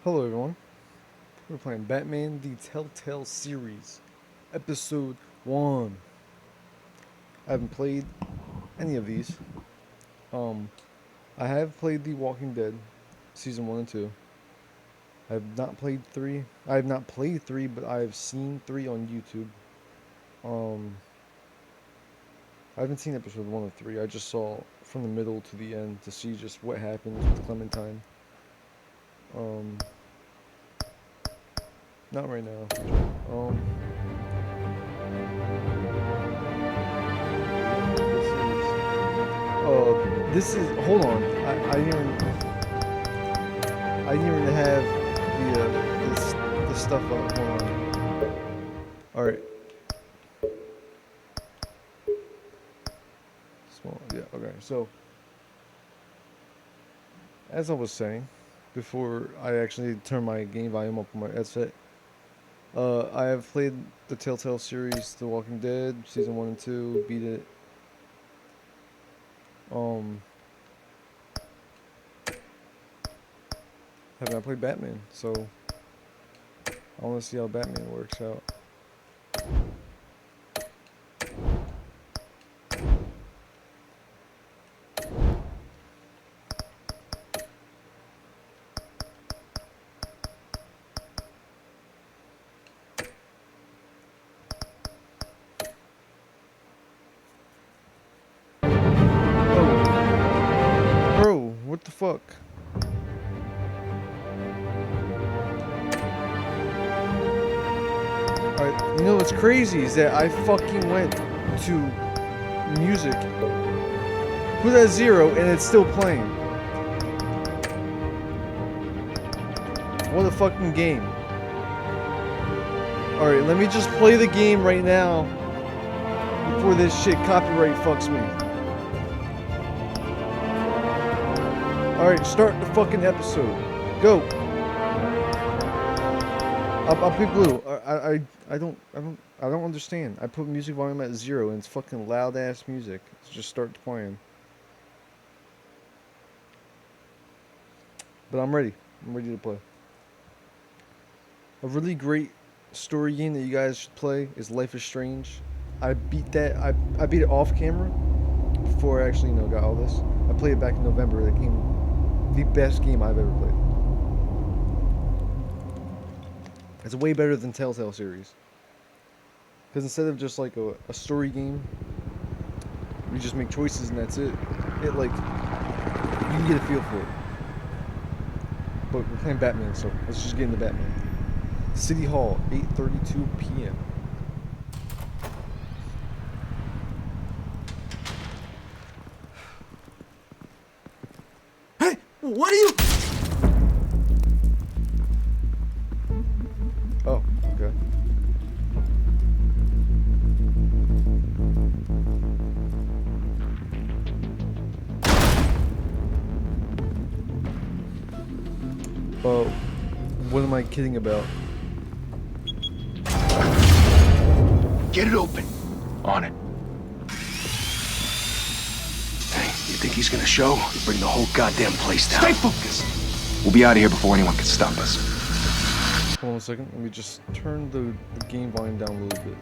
Hello everyone, we're playing Batman the Telltale series, episode 1. I haven't played any of these. I have played The Walking Dead, season 1 and 2. I have not played 3. I have not played 3, but I have seen 3 on YouTube. I haven't seen episode 1 of 3, I just saw from the middle to the end to see just what happens with Clementine. Not right now. This is. Hold on. I didn't even have the stuff up. Hold on. All right. Small. Yeah. Okay. So, as I was saying, before I actually turned my game volume up on my headset. I have played the Telltale series, The Walking Dead, season 1 and 2, beat it. Have not played Batman, so I want to see how Batman works out. Bro, what the fuck? Alright, you know what's crazy is that I fucking went to music, put it at 0, and it's still playing. What a fucking game. Alright, let me just play the game right now before this shit copyright fucks me. Alright, start the fucking episode. Go. I'll pick blue. I don't understand. I put music volume at 0 and it's fucking loud ass music. Let's just start playing. But I'm ready. I'm ready to play. A really great story game that you guys should play is Life is Strange. I beat that. I beat it off camera before I actually got all this. I played it back in November. That game, the best game I've ever played. It's way better than Telltale series. Because instead of just like a story game, you just make choices and that's it. It like, you can get a feel for it. But we're playing Batman, so let's just get into Batman. City Hall, 8:32 p.m. Hey, what are you? Oh, okay. Oh, what am I kidding about? Get it open. On it. Hey, you think he's gonna show? We'll bring the whole goddamn place down. Stay focused. We'll be out of here before anyone can stop us. Hold on a second. Let me just turn the game volume down a little bit.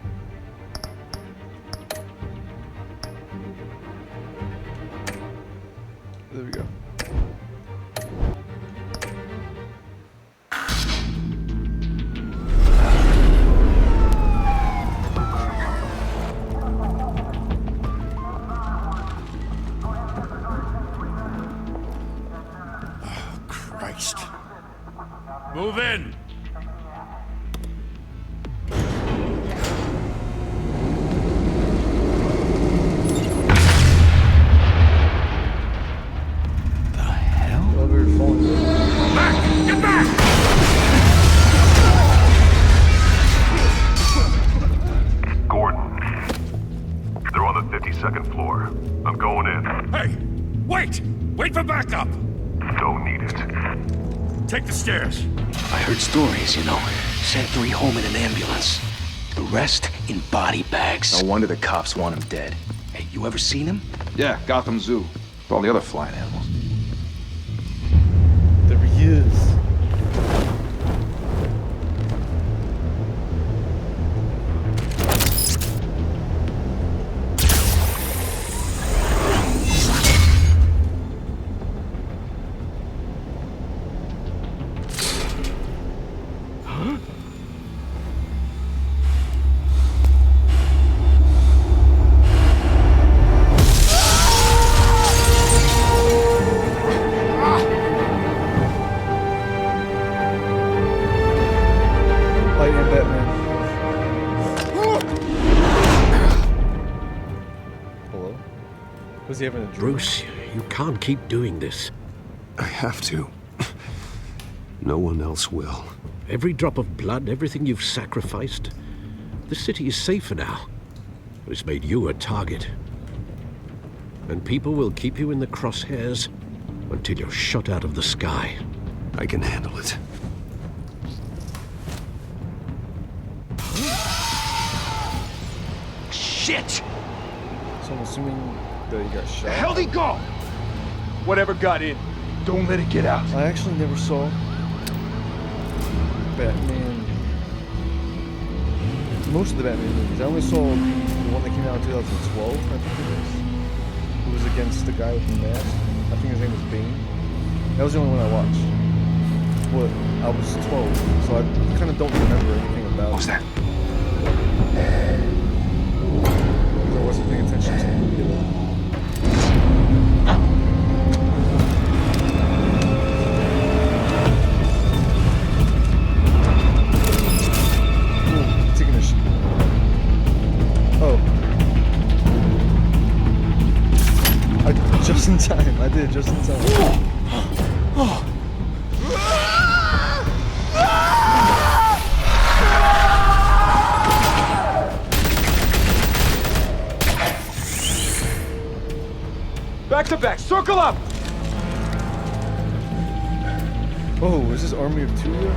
There we go. Move in! The hell? Elevator falling. Back! Get back! Gordon. They're on the 52nd floor. I'm going in. Hey! Wait! Wait for backup! Don't need it. Take the stairs. I heard stories, Sent 3 home in an ambulance. The rest in body bags. No wonder the cops want him dead. Hey, you ever seen him? Yeah, Gotham Zoo. With all the other flying animals. There he is. Was he having a dream? Bruce, you can't keep doing this. I have to. No one else will. Every drop of blood, everything you've sacrificed. The city is safer now. It's made you a target. And people will keep you in the crosshairs until you're shot out of the sky. I can handle it. Shit! So I'm assuming that he got shot. The hell'd he go? Whatever got in, don't let it get out. I actually never saw Batman. Most of the Batman movies. I only saw the one that came out in 2012, I think it was. It was against the guy with the mask. I think his name was Bane. That was the only one I watched. But I was 12, so I kind of don't remember anything about What was it. that? Because I wasn't paying attention to the movie at all. Ooh, taking a shit. Oh. Just in time. I did just in time. Back to back, circle up! Oh, is this Army of Two yet?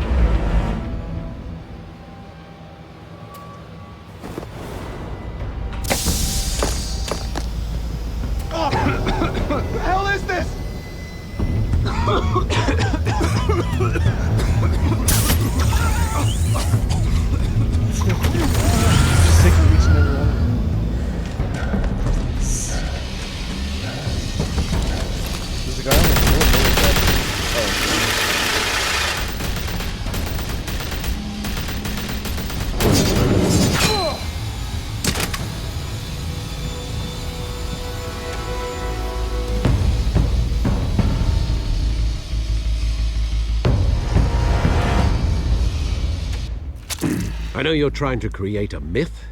What the hell is this? Just taking each and every one. There's a guy on the floor. What is that? Oh. I know you're trying to create a myth,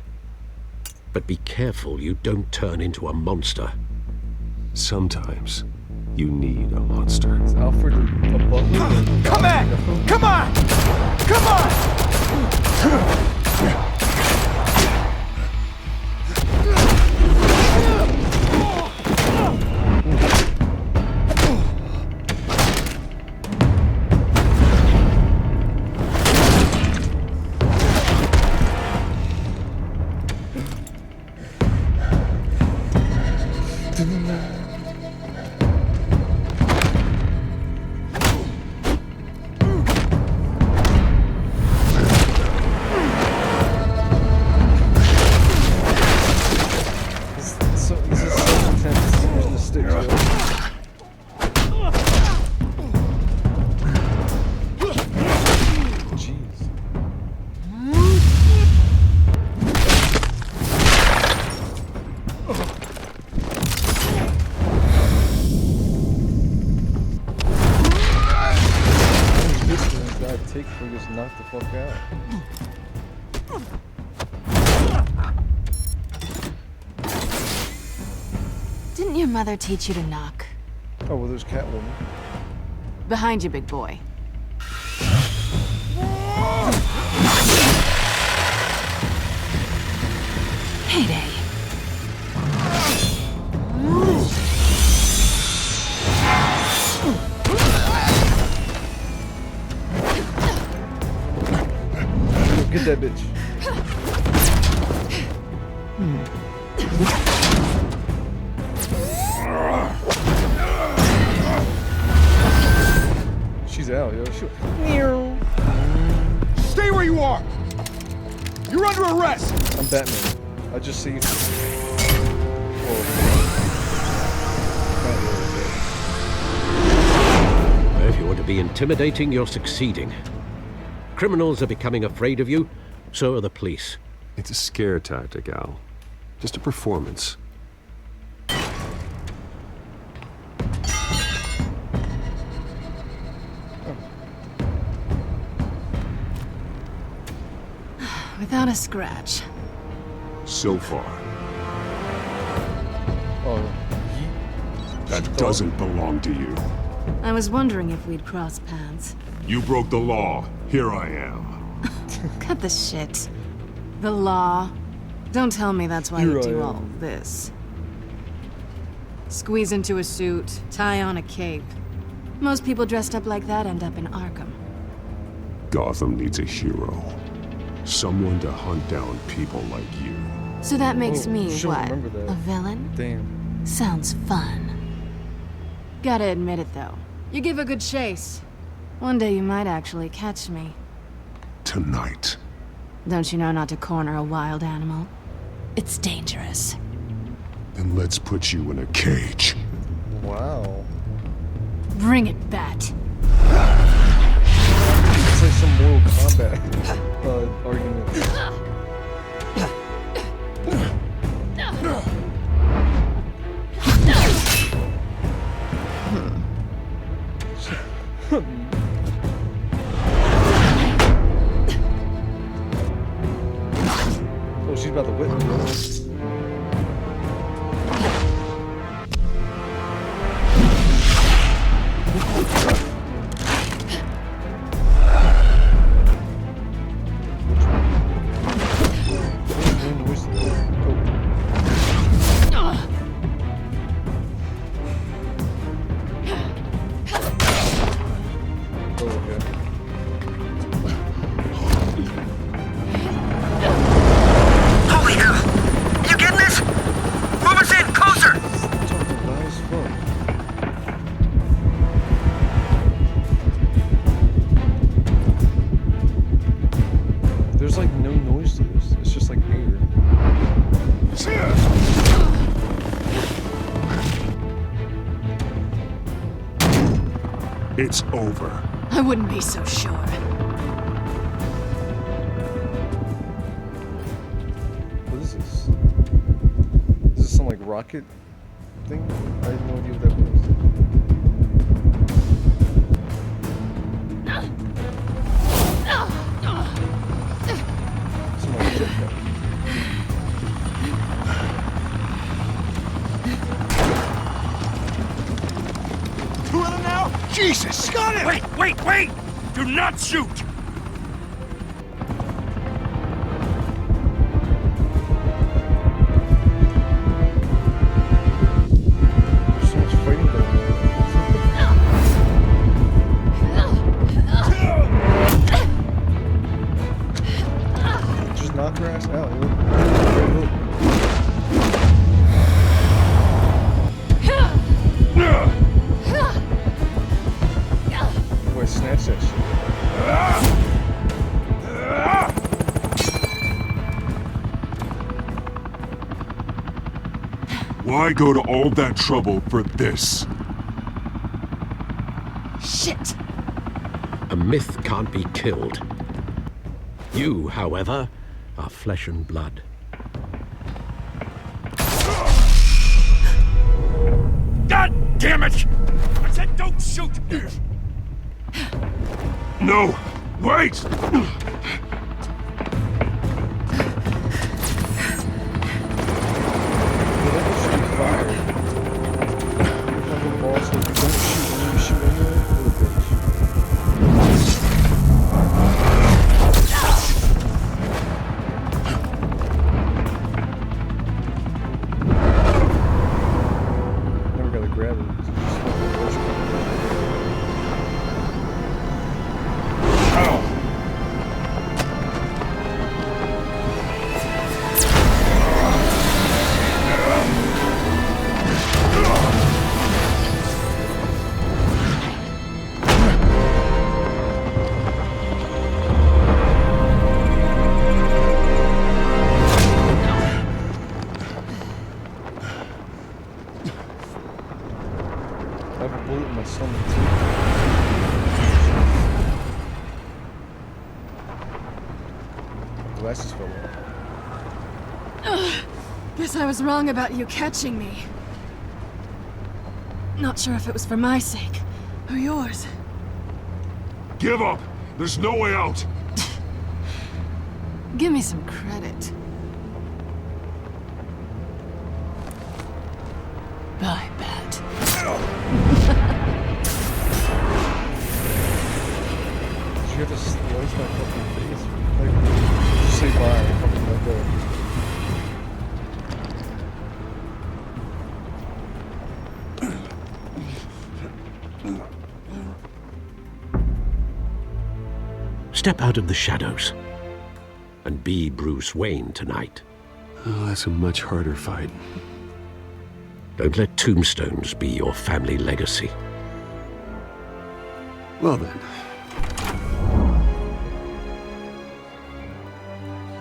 but be careful you don't turn into a monster. Sometimes you need a monster. Is Alfred a butler? Come on! Come on! Come on! This is so intense. Using the sticks, yo. Jeez. How many hits does this guy take before he gets knocked the fuck out? Didn't your mother teach you to knock? Oh, well, there's Catwoman. Behind you, big boy. Heyday. Get that bitch. She's out, yo. Stay where you are! You're under arrest! I'm Batman. I just see. If you want to be intimidating, you're succeeding. Criminals are becoming afraid of you, so are the police. It's a scare tactic, Al. Just a performance. Without a scratch. So far. Oh, yeet. That doesn't belong to you. I was wondering if we'd cross paths. You broke the law. Here I am. Cut the shit. The law. Don't tell me that's why Here you I do am. all this. Squeeze into a suit, tie on a cape. Most people dressed up like that end up in Arkham. Gotham needs a hero. Someone to hunt down people like you. So that makes Oh, me, should've what, remembered that. a villain? Damn. Sounds fun. Gotta admit it, though. You give a good chase. One day you might actually catch me. Tonight. Don't you know not to corner a wild animal? It's dangerous. Then let's put you in a cage. Wow. Bring it, Bat. It's like some Mortal Kombat argument. Oh, she's about to whip me. Holy hell! You getting this? Move us in, closer! There's like no noise to this. It's just like air. It's over. I wouldn't be so sure. What is this? Is this some like rocket thing? I had no idea what that was. Some like jetpack. Two of them now? Jesus! Got it! Wait! Do not shoot! There's so much fighting going on. Just knock her ass out. Boy, snatch that shit. Why go to all that trouble for this? Shit! A myth can't be killed. You, however, are flesh and blood. God damn it! I said don't shoot! No! Wait! Never gotta grab it. I have a bullet in my stomach too. Glasses fell off. Guess I was wrong about you catching me. Not sure if it was for my sake or yours. Give up! There's no way out! Give me some credit. Bye, Bat. Step out of the shadows and be Bruce Wayne tonight. Oh, that's a much harder fight. Don't let tombstones be your family legacy. Well then.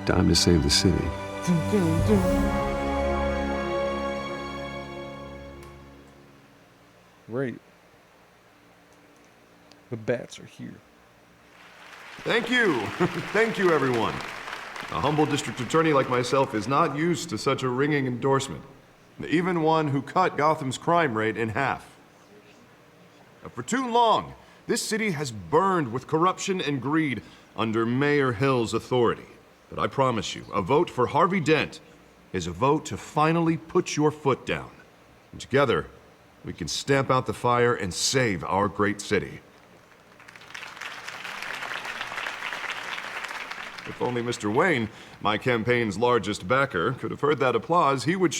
Time to save the city. Right. The bats are here. Thank you. Thank you, everyone. A humble district attorney like myself is not used to such a ringing endorsement. Even one who cut Gotham's crime rate in half. For too long, this city has burned with corruption and greed under Mayor Hill's authority. But I promise you, a vote for Harvey Dent is a vote to finally put your foot down. And together, we can stamp out the fire and save our great city. If only Mr. Wayne, my campaign's largest backer, could have heard that applause, he would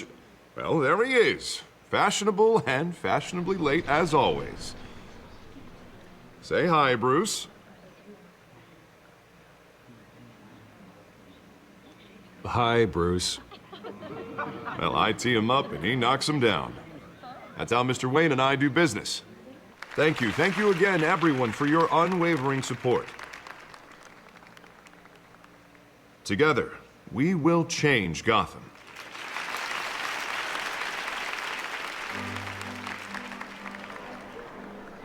well, there he is. Fashionable and fashionably late as always. Say hi, Bruce. Hi, Bruce. Well, I tee him up and he knocks him down. That's how Mr. Wayne and I do business. Thank you again, everyone, for your unwavering support. Together, we will change Gotham.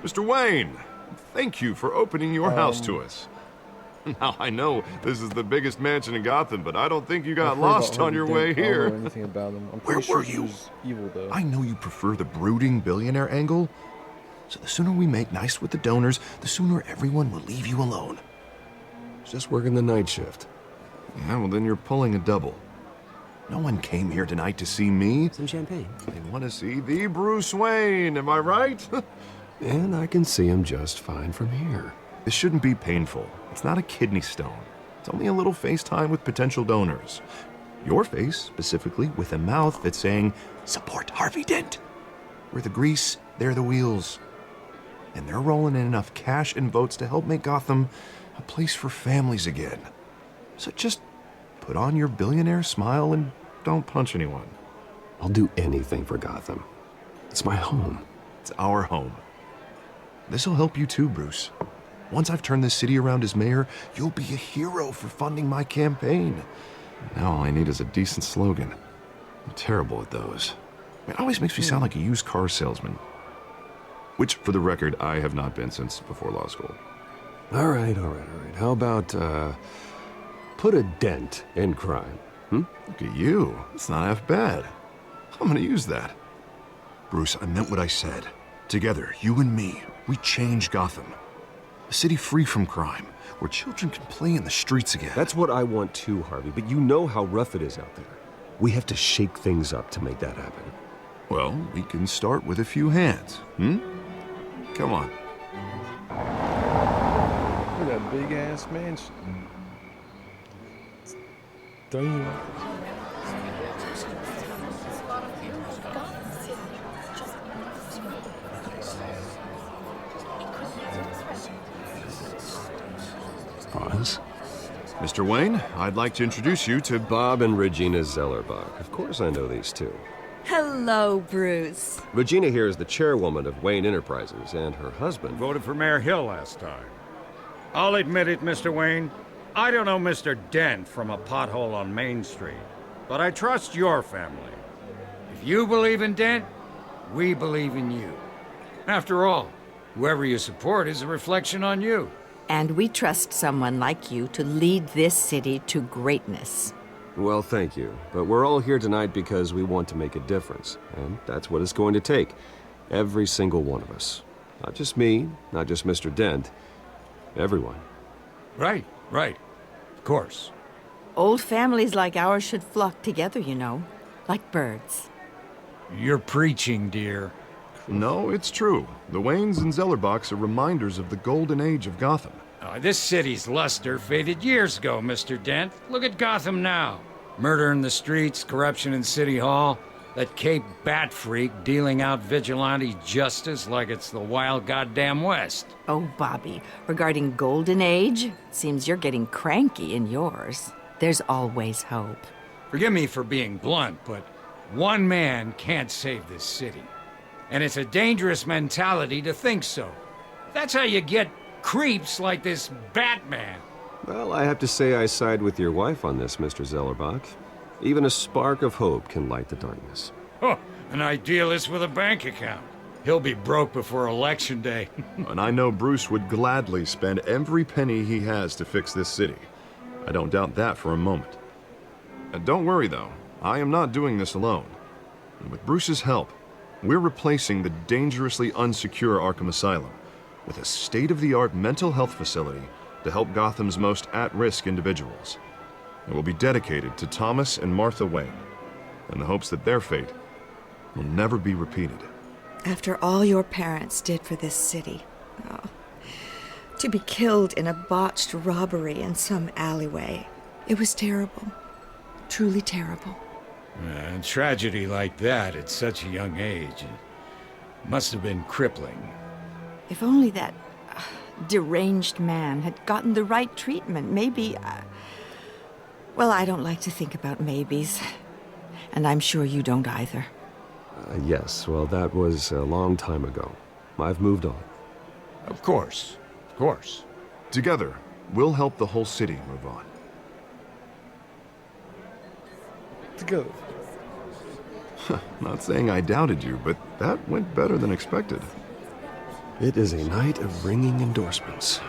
Mr. Wayne, thank you for opening your house to us. Now, I know this is the biggest mansion in Gotham, but I don't think you got lost on your way here. I don't know anything about him. I'm pretty sure he was evil, though. I know you prefer the brooding billionaire angle, so the sooner we make nice with the donors, the sooner everyone will leave you alone. Just working the night shift. Yeah, well, then you're pulling a double. No one came here tonight to see me. Some champagne. They want to see the Bruce Wayne, am I right? And I can see him just fine from here. This shouldn't be painful. It's not a kidney stone. It's only a little FaceTime with potential donors. Your face, specifically, with a mouth that's saying, support Harvey Dent. We're the grease, they're the wheels. And they're rolling in enough cash and votes to help make Gotham a place for families again. So just put on your billionaire smile and don't punch anyone. I'll do anything for Gotham. It's my home. It's our home. This'll help you too, Bruce. Once I've turned this city around as mayor, you'll be a hero for funding my campaign. Now all I need is a decent slogan. I'm terrible at those. It always makes me sound like a used car salesman. Which, for the record, I have not been since before law school. All right. How about, put a dent in crime? Look at you. It's not half bad. I'm gonna use that. Bruce, I meant what I said. Together, you and me, we change Gotham. A city free from crime, where children can play in the streets again. That's what I want too, Harvey, but you know how rough it is out there. We have to shake things up to make that happen. Well, we can start with a few hands, Come on. Look at that big-ass mansion. Damn. Pause. Mr. Wayne, I'd like to introduce you to Bob and Regina Zellerbach. Of course I know these two. Hello, Bruce. Regina here is the chairwoman of Wayne Enterprises, and her husband... Voted for Mayor Hill last time. I'll admit it, Mr. Wayne. I don't know Mr. Dent from a pothole on Main Street, but I trust your family. If you believe in Dent, we believe in you. After all, whoever you support is a reflection on you. And we trust someone like you to lead this city to greatness. Well, thank you. But we're all here tonight because we want to make a difference. And that's what it's going to take. Every single one of us. Not just me, not just Mr. Dent. Everyone. Right. Of course. Old families like ours should flock together, you know. Like birds. You're preaching, dear. No, it's true. The Waynes and Zellerbachs are reminders of the golden age of Gotham. This city's luster faded years ago, Mr. Dent. Look at Gotham now. Murder in the streets, corruption in City Hall. That Cape Bat freak dealing out vigilante justice like it's the wild goddamn West. Oh, Bobby, regarding Golden Age, seems you're getting cranky in yours. There's always hope. Forgive me for being blunt, but one man can't save this city. And it's a dangerous mentality to think so. That's how you get creeps like this Batman. Well, I have to say I side with your wife on this, Mr. Zellerbach. Even a spark of hope can light the darkness. Oh, an idealist with a bank account. He'll be broke before Election Day. And I know Bruce would gladly spend every penny he has to fix this city. I don't doubt that for a moment. And don't worry, though. I am not doing this alone. And with Bruce's help, we're replacing the dangerously unsecure Arkham Asylum with a state-of-the-art mental health facility to help Gotham's most at-risk individuals. It will be dedicated to Thomas and Martha Wayne, in the hopes that their fate will never be repeated. After all your parents did for this city, to be killed in a botched robbery in some alleyway, it was terrible. Truly terrible. A tragedy like that at such a young age, it must have been crippling. If only that deranged man had gotten the right treatment, maybe... Well, I don't like to think about maybes. And I'm sure you don't either. Yes, well, that was a long time ago. I've moved on. Of course. Of course. Together, we'll help the whole city move on. Together. Not saying I doubted you, but that went better than expected. It is a night of ringing endorsements.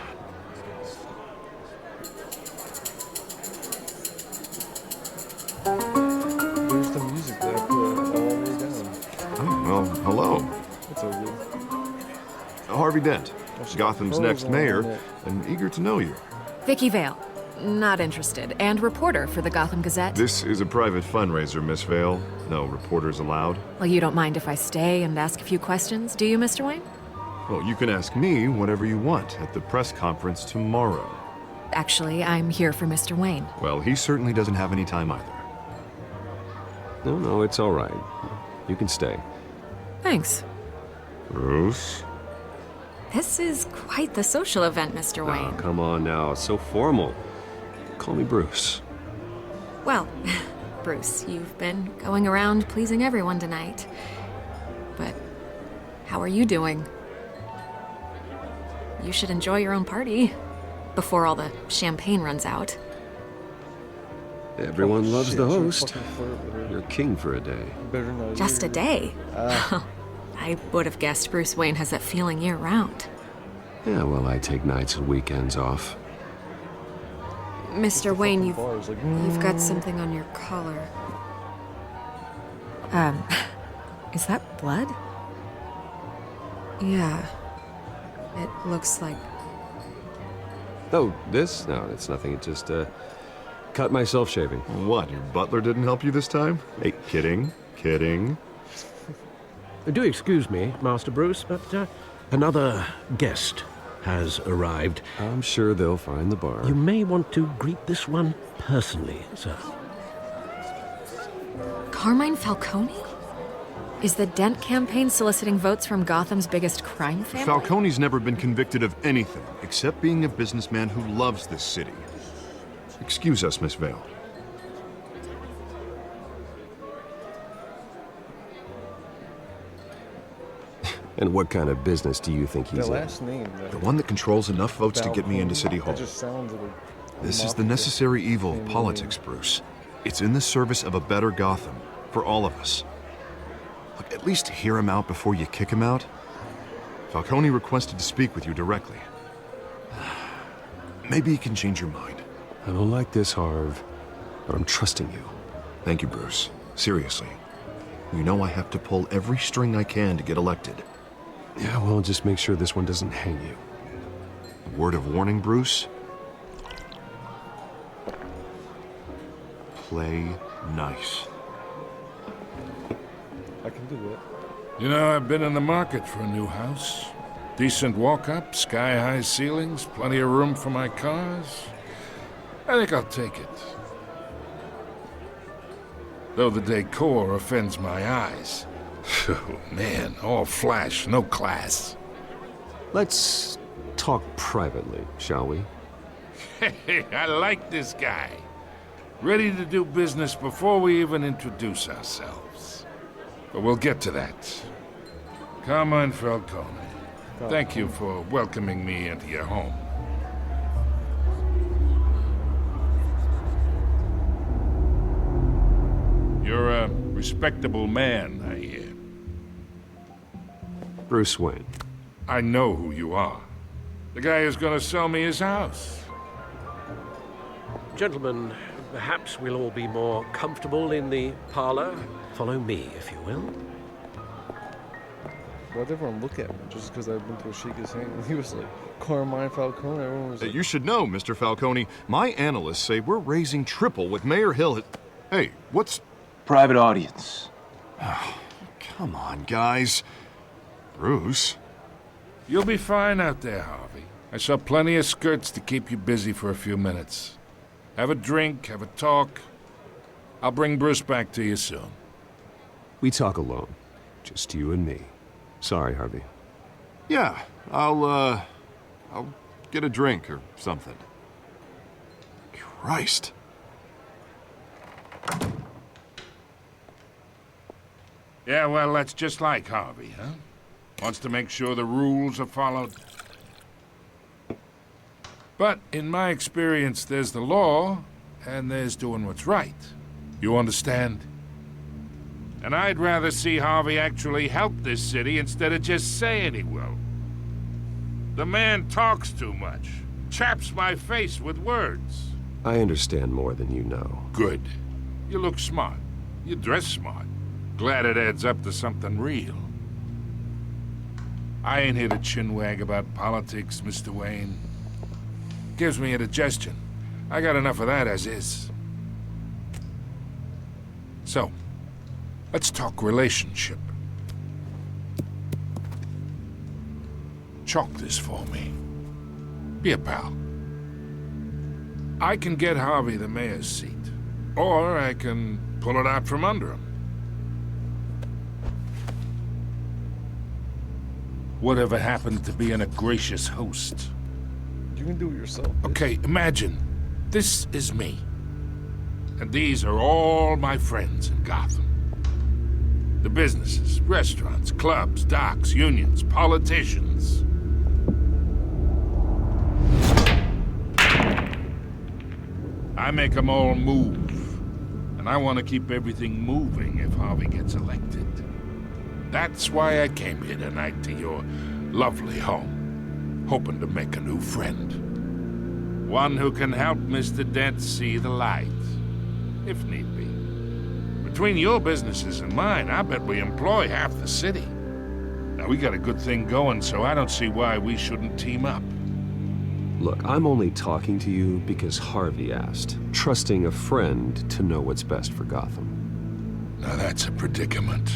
There's the music that I put all the way down. Oh, well, hello. That's all good. Harvey Dent, Gotham's next mayor, and eager to know you. Vicky Vale. Not interested. And reporter for the Gotham Gazette. This is a private fundraiser, Miss Vale. No reporters allowed. Well, you don't mind if I stay and ask a few questions, do you, Mr. Wayne? Well, you can ask me whatever you want at the press conference tomorrow. Actually, I'm here for Mr. Wayne. Well, he certainly doesn't have any time either. No, it's all right. You can stay. Thanks. Bruce? This is quite the social event, Mr. Wayne. Oh, come on now. It's so formal. Call me Bruce. Well, Bruce, you've been going around pleasing everyone tonight. But how are you doing? You should enjoy your own party before all the champagne runs out. Everyone loves shit, the I should've host. fucking flirted with her. You're king for a day. Better not Just a hear. day? I would have guessed Bruce Wayne has that feeling year-round. Yeah, well, I take nights and weekends off. Mr. Wayne, Bars, like, you've got something on your collar. Is that blood? Yeah. It looks like... Oh, this? No, it's nothing. It just, cut myself shaving. What, your butler didn't help you this time? Hey, kidding. Kidding. Do excuse me, Master Bruce, but another guest has arrived. I'm sure they'll find the bar. You may want to greet this one personally, sir. Carmine Falcone? Is the Dent campaign soliciting votes from Gotham's biggest crime family? Falcone's never been convicted of anything except being a businessman who loves this city. Excuse us, Miss Vale. And what kind of business do you think he's The in? last name. The one that controls enough votes to get me into City Hall. That just sounds like a This is the mafia necessary evil of family politics, Bruce. It's in the service of a better Gotham, for all of us. Look, at least hear him out before you kick him out. Falcone requested to speak with you directly. Maybe he can change your mind. I don't like this, Harv, but I'm trusting you. Thank you, Bruce. Seriously. You know I have to pull every string I can to get elected. Yeah, well, just make sure this one doesn't hang you. A word of warning, Bruce? Play nice. I can do it. You know, I've been in the market for a new house. Decent walk-up, sky-high ceilings, plenty of room for my cars. I think I'll take it. though the decor offends my eyes. Oh, man, all flash, no class. Let's talk privately, shall we? Hey, I like this guy. Ready to do business before we even introduce ourselves. But we'll get to that. Carmine Falcone, thank you for welcoming me into your home. You're a respectable man, I hear. Bruce Wayne. I know who you are. The guy who's gonna sell me his house. Gentlemen, perhaps we'll all be more comfortable in the parlor. Follow me, if you will. Why'd everyone look at me just because I went to shake his hand? He was like, Carmine Falcone. Everyone was like... You should know, Mr. Falcone. My analysts say we're raising triple with Mayor Hill. Hey, what's... Private audience. Come on, guys. Bruce? You'll be fine out there, Harvey. I saw plenty of skirts to keep you busy for a few minutes. Have a drink, have a talk. I'll bring Bruce back to you soon. We talk alone. Just you and me. Sorry, Harvey. Yeah, I'll get a drink or something. Christ. Yeah, well, that's just like Harvey, huh? Wants to make sure the rules are followed. But in my experience, there's the law, and there's doing what's right. You understand? And I'd rather see Harvey actually help this city instead of just saying he will. The man talks too much. Chaps my face with words. I understand more than you know. Good. You look smart. You dress smart. Glad it adds up to something real. I ain't here to chinwag about politics, Mr. Wayne. Gives me indigestion. I got enough of that as is. So, let's talk relationship. Chalk this for me. Be a pal. I can get Harvey the mayor's seat, or I can pull it out from under him. Whatever happened to being a gracious host? You can do it yourself. Bitch. Okay, imagine. This is me. And these are all my friends in Gotham. The businesses, restaurants, clubs, docks, unions, politicians. I make them all move. And I want to keep everything moving if Harvey gets elected. That's why I came here tonight to your lovely home, hoping to make a new friend. One who can help Mr. Dent see the light, if need be. Between your businesses and mine, I bet we employ half the city. Now, we got a good thing going, so I don't see why we shouldn't team up. Look, I'm only talking to you because Harvey asked, trusting a friend to know what's best for Gotham. Now that's a predicament.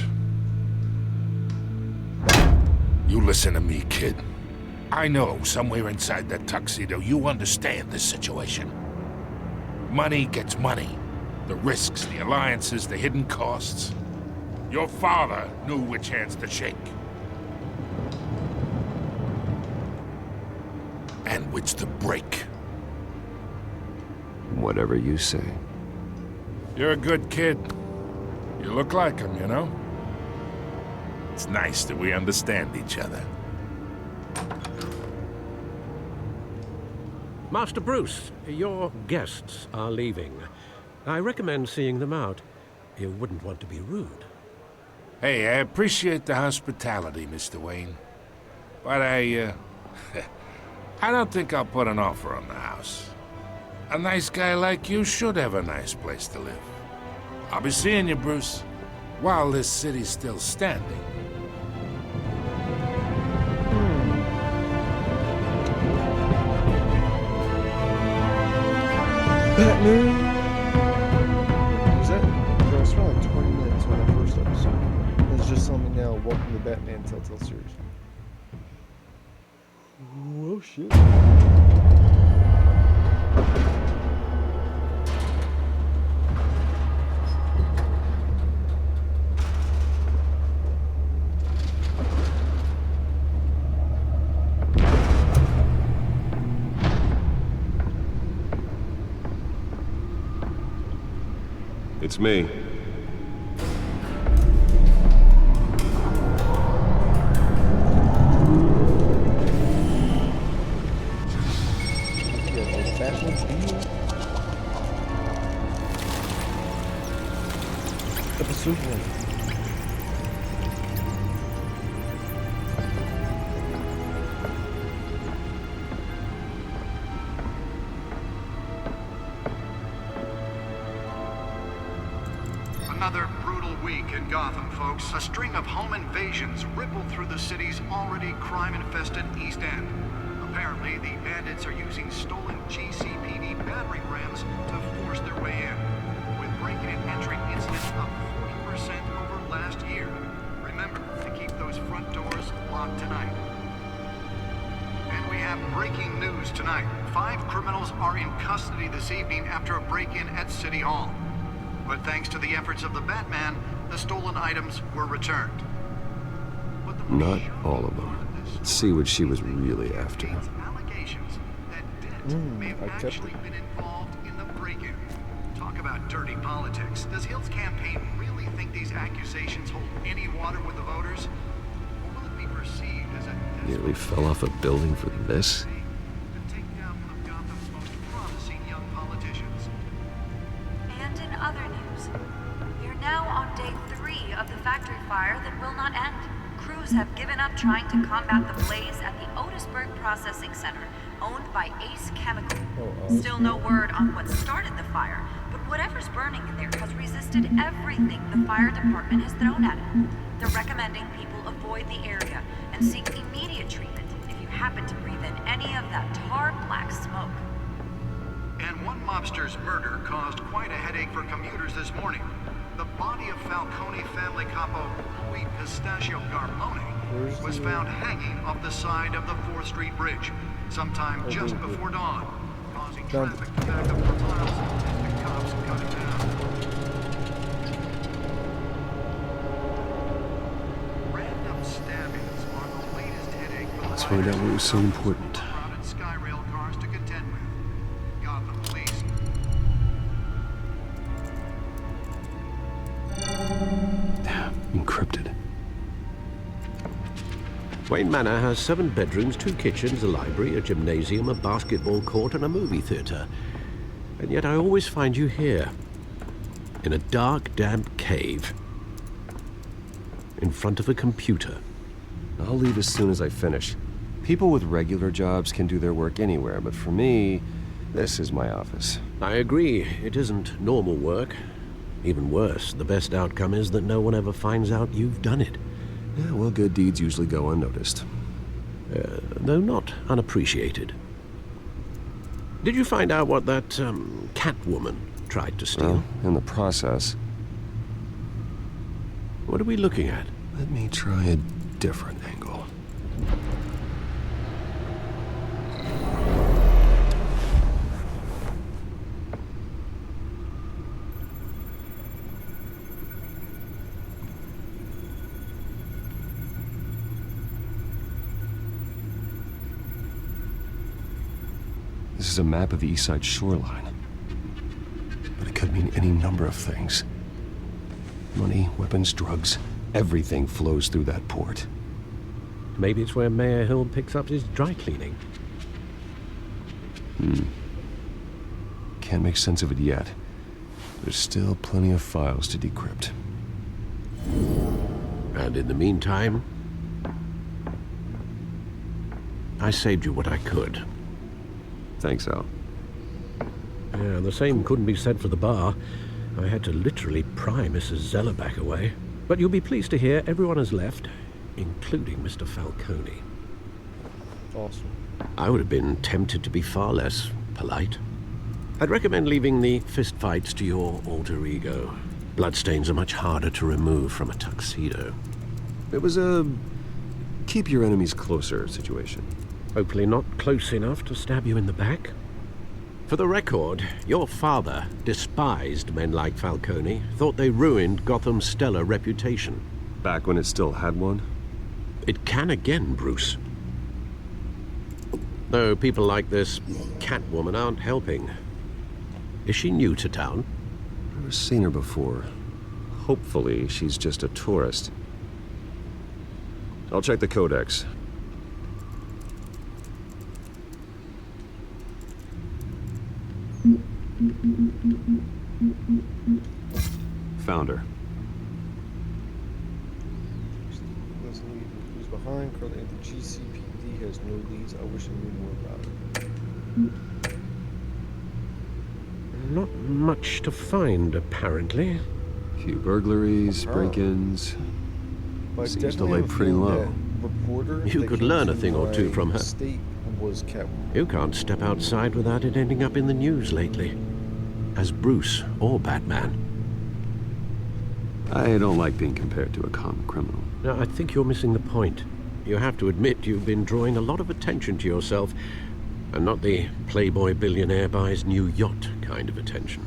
You listen to me, kid. I know somewhere inside that tuxedo you understand this situation. Money gets money. The risks, the alliances, the hidden costs. Your father knew which hands to shake. And which to break. Whatever you say. You're a good kid. You look like him, you know? It's nice that we understand each other. Master Bruce, your guests are leaving. I recommend seeing them out. You wouldn't want to be rude. Hey, I appreciate the hospitality, Mr. Wayne. But I don't think I'll put an offer on the house. A nice guy like you should have a nice place to live. I'll be seeing you, Bruce, while this city's still standing. Batman! Was that? Bro, I spent like 20 minutes on that first episode. It's just telling me now, welcome to Batman Telltale series. Ooh, oh shit. It's me. Episode 1. Another brutal week in Gotham, folks. A string of home invasions rippled through the city's already crime-infested East End. Apparently, the bandits are using stolen GCPD battering rams to force their way in, with breaking and entering incidents up 40% over last year. Remember to keep those front doors locked tonight. And we have breaking news tonight. 5 criminals are in custody this evening after a break-in at City Hall. But thanks to the efforts of the Batman, the stolen items were returned. Not all of them. Let's see what she was really after. Allegations that Dent may have actually been involved in the break-in. Talk about dirty politics. Does Hill's campaign really think these accusations hold any water with the voters? Or will it be perceived as a Nearly fell off a building for this? And in other news, we're now on day 3 of the factory fire that will not end. Crews have given up trying to combat the blaze at the Otisburg Processing Center, owned by Ace Chemical. Still no word on what started the fire, but whatever's burning in there has resisted everything the fire department has thrown at it. They're recommending people avoid the area and seek immediate treatment if you happen to breathe in any of that tar black smoke. And one mobster's murder caused quite a headache for commuters this morning. The body of Falcone family capo Louis Pistachio Garmone was found hanging off the side of the 4th Street Bridge sometime just before dawn, causing traffic to back up for miles as the cops cut it down. Random stabbings are the latest headache for the Let's find out what was so important. crowded Skyrail cars to contend with. Gotham Police. Encrypted. Wayne Manor has 7 bedrooms, 2 kitchens, a library, a gymnasium, a basketball court, and a movie theater. And yet I always find you here, in a dark, damp cave, in front of a computer. I'll leave as soon as I finish. People with regular jobs can do their work anywhere, but for me, this is my office. I agree, it isn't normal work. Even worse, the best outcome is that no one ever finds out you've done it. Yeah, well, good deeds usually go unnoticed. Though not unappreciated. Did you find out what that, Catwoman tried to steal? Well, in the process. What are we looking at? Let me try a different angle. This is a map of the East Side shoreline. But it could mean any number of things. Money, weapons, drugs, everything flows through that port. Maybe it's where Mayor Hill picks up his dry cleaning. Can't make sense of it yet. There's still plenty of files to decrypt. And in the meantime, I saved you what I could. Thanks, Al. Yeah, the same couldn't be said for the bar. I had to literally pry Mrs. Zellerback away. But you'll be pleased to hear everyone has left, including Mr. Falcone. Awesome. I would have been tempted to be far less polite. I'd recommend leaving the fistfights to your alter ego. Bloodstains are much harder to remove from a tuxedo. It was a keep your enemies closer situation. Hopefully not close enough to stab you in the back. For the record, your father despised men like Falcone, thought they ruined Gotham's stellar reputation. Back when it still had one? It can again, Bruce. Though people like this Catwoman aren't helping. Is she new to town? Never seen her before. Hopefully, she's just a tourist. I'll check the codex. Found her. Who's behind? Currently, the GCPD has no leads. I wish I knew more about it. Not much to find, apparently. Few burglaries, break-ins. Seems to lay pretty low. You could learn a thing or two from her. Was kept. You can't step outside without it ending up in the news lately. As Bruce or Batman. I don't like being compared to a common criminal. No, I think you're missing the point. You have to admit you've been drawing a lot of attention to yourself, and not the playboy billionaire buys new yacht kind of attention.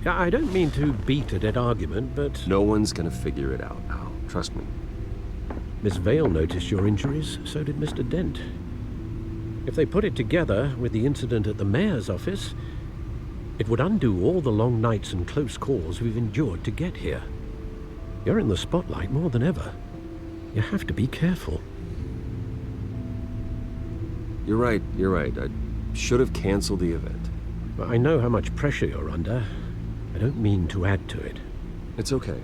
I don't mean to beat a dead argument, but... No one's gonna figure it out now. Trust me. Miss Vale noticed your injuries, so did Mr. Dent. If they put it together with the incident at the mayor's office, it would undo all the long nights and close calls we've endured to get here. You're in the spotlight more than ever. You have to be careful. You're right. I should have canceled the event. But I know how much pressure you're under. I don't mean to add to it. It's okay.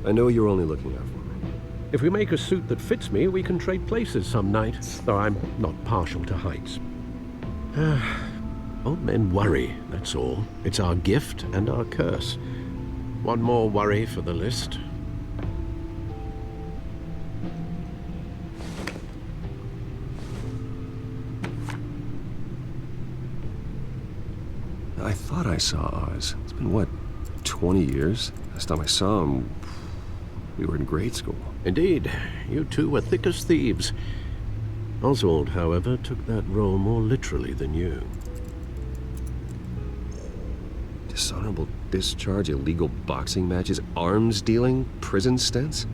I know you're only looking out for me. If we make a suit that fits me, we can trade places some night, though I'm not partial to heights. Old men worry, that's all. It's our gift and our curse. One more worry for the list. I thought I saw Oz. It's been, what, 20 years? Last time I saw him, we were in grade school. Indeed, you two were thick as thieves. Oswald, however, took that role more literally than you. Dishonorable discharge, illegal boxing matches, arms dealing, prison stints?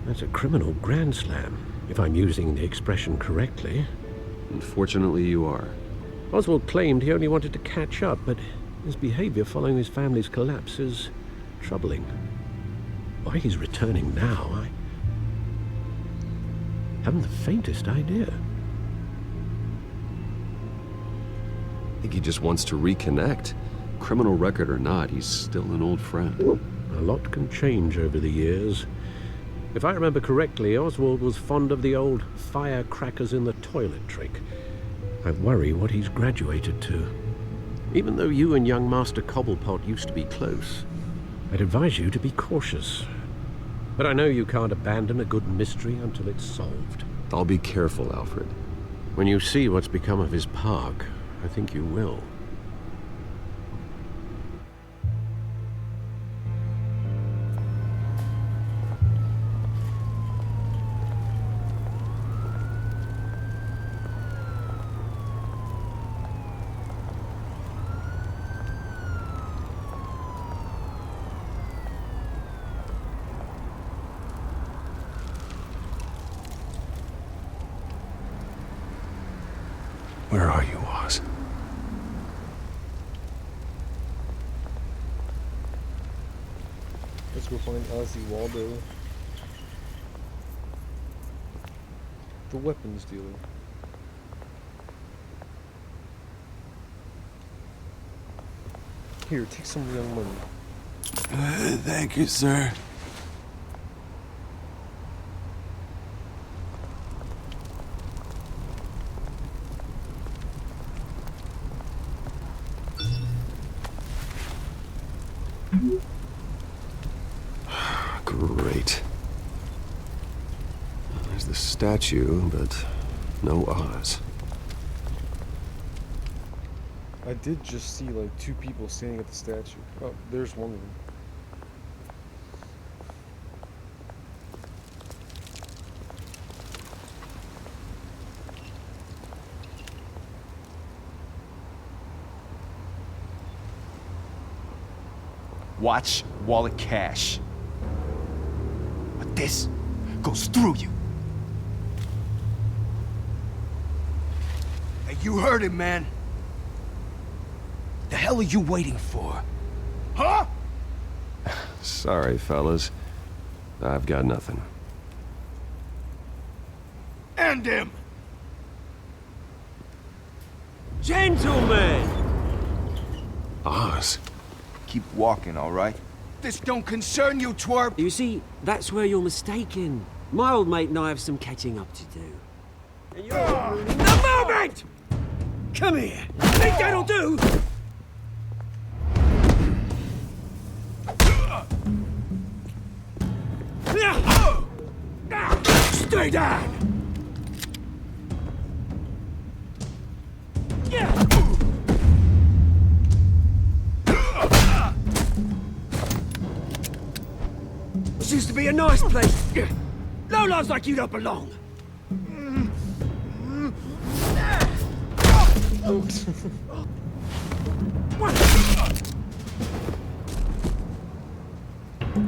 That's a criminal grand slam, if I'm using the expression correctly. Unfortunately, you are. Oswald claimed he only wanted to catch up, but his behavior following his family's collapse is troubling. Why he's returning now, I haven't the faintest idea. I think he just wants to reconnect. Criminal record or not, he's still an old friend. A lot can change over the years. If I remember correctly, Oswald was fond of the old firecrackers in the toilet trick. I worry what he's graduated to. Even though you and young Master Cobblepot used to be close, I'd advise you to be cautious. But I know you can't abandon a good mystery until it's solved. I'll be careful, Alfred. When you see what's become of his park, I think you will. Where are you, Oz? Let's go find Ozzy Waldo. The weapons dealer. Here, take some of the young money. Thank you, sir. Great. There's the statue, but no Oz. I did just see like two people standing at the statue. Oh, there's one of them. Watch wallet cash. But this goes through you. Hey, you heard it, man. The hell are you waiting for? Huh? Sorry, fellas. I've got nothing. End him! Gentlemen! Oz. Keep walking, all right? This don't concern you, twerp! You see, that's where you're mistaken. My old mate and I have some catching up to do. And you're ruining the moment! Come here! Think that'll do? Stay down! This used to be a nice place. Lowlifes like you don't belong.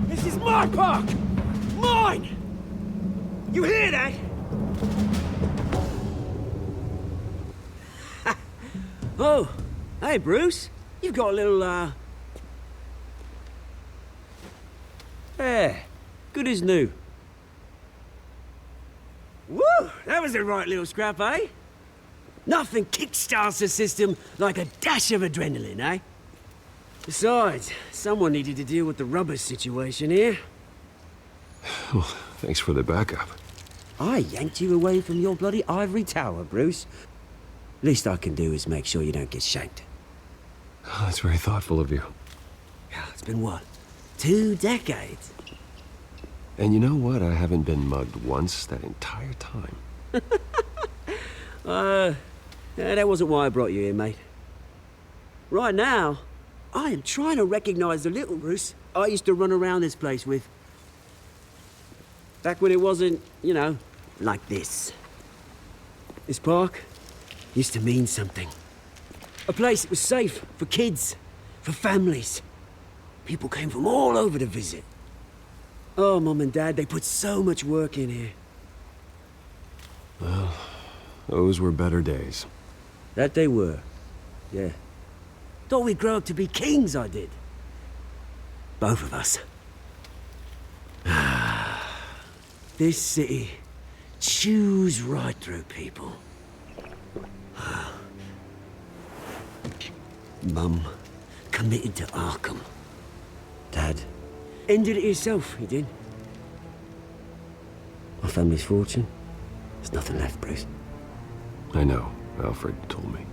This is my park! Mine! You hear that? Oh, hey Bruce. You've got a little, Yeah, good as new. Woo! That was a right little scrap, eh? Nothing kickstarts the system like a dash of adrenaline, eh? Besides, someone needed to deal with the rubber situation here. Well, thanks for the backup. I yanked you away from your bloody ivory tower, Bruce. Least I can do is make sure you don't get shanked. Oh, that's very thoughtful of you. Yeah, it's been what? 2 decades? And you know what? I haven't been mugged once that entire time. Yeah, that wasn't why I brought you here, mate. Right now, I am trying to recognize the little Bruce I used to run around this place with. Back when it wasn't, you know, like this. This park used to mean something. A place that was safe for kids, for families. People came from all over to visit. Oh, Mum and Dad, they put so much work in here. Well, those were better days. That they were, yeah. Thought we'd grow up to be kings, I did. Both of us. This city chews right through people. Mum committed to Arkham. Dad ended it himself, he did. My family's fortune, there's nothing left, Bruce. I know. Alfred told me.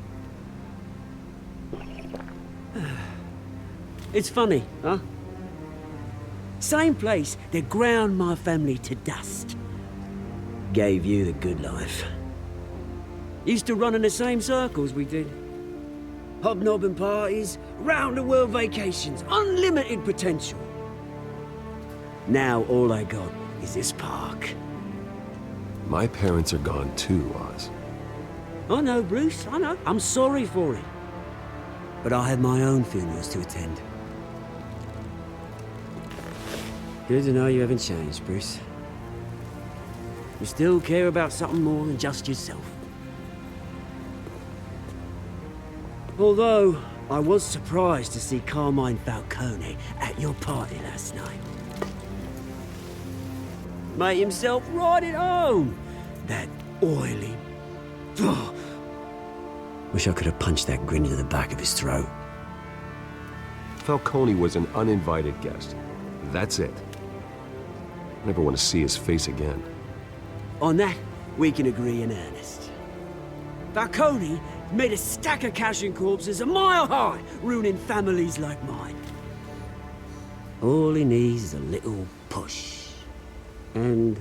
It's funny, huh? Same place that ground my family to dust. Gave you the good life. Used to run in the same circles we did. Hobnobbing parties, round-the-world vacations, unlimited potential. Now all I got is this park. My parents are gone too, Oz. I know, Bruce, I know. I'm sorry for it. But I have my own funerals to attend. Good to know you haven't changed, Bruce. You still care about something more than just yourself. Although, I was surprised to see Carmine Falcone at your party last night. Made himself right at home. That oily... Wish I could have punched that grin into the back of his throat. Falcone was an uninvited guest. That's it. I never want to see his face again. On that, we can agree in earnest. Falcone made a stack of cash and corpses a mile high, ruining families like mine. All he needs is a little push. And...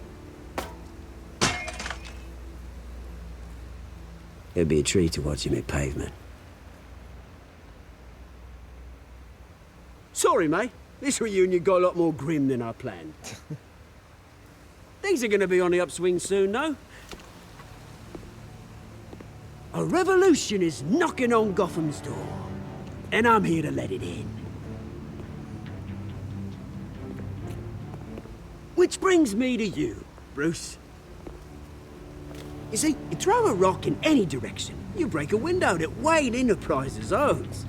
it'd be a treat to watch him hit pavement. Sorry, mate. This reunion got a lot more grim than I planned. Things are gonna be on the upswing soon, no? A revolution is knocking on Gotham's door, and I'm here to let it in. Which brings me to you, Bruce. You see, you throw a rock in any direction, you break a window that Wayne Enterprises owns.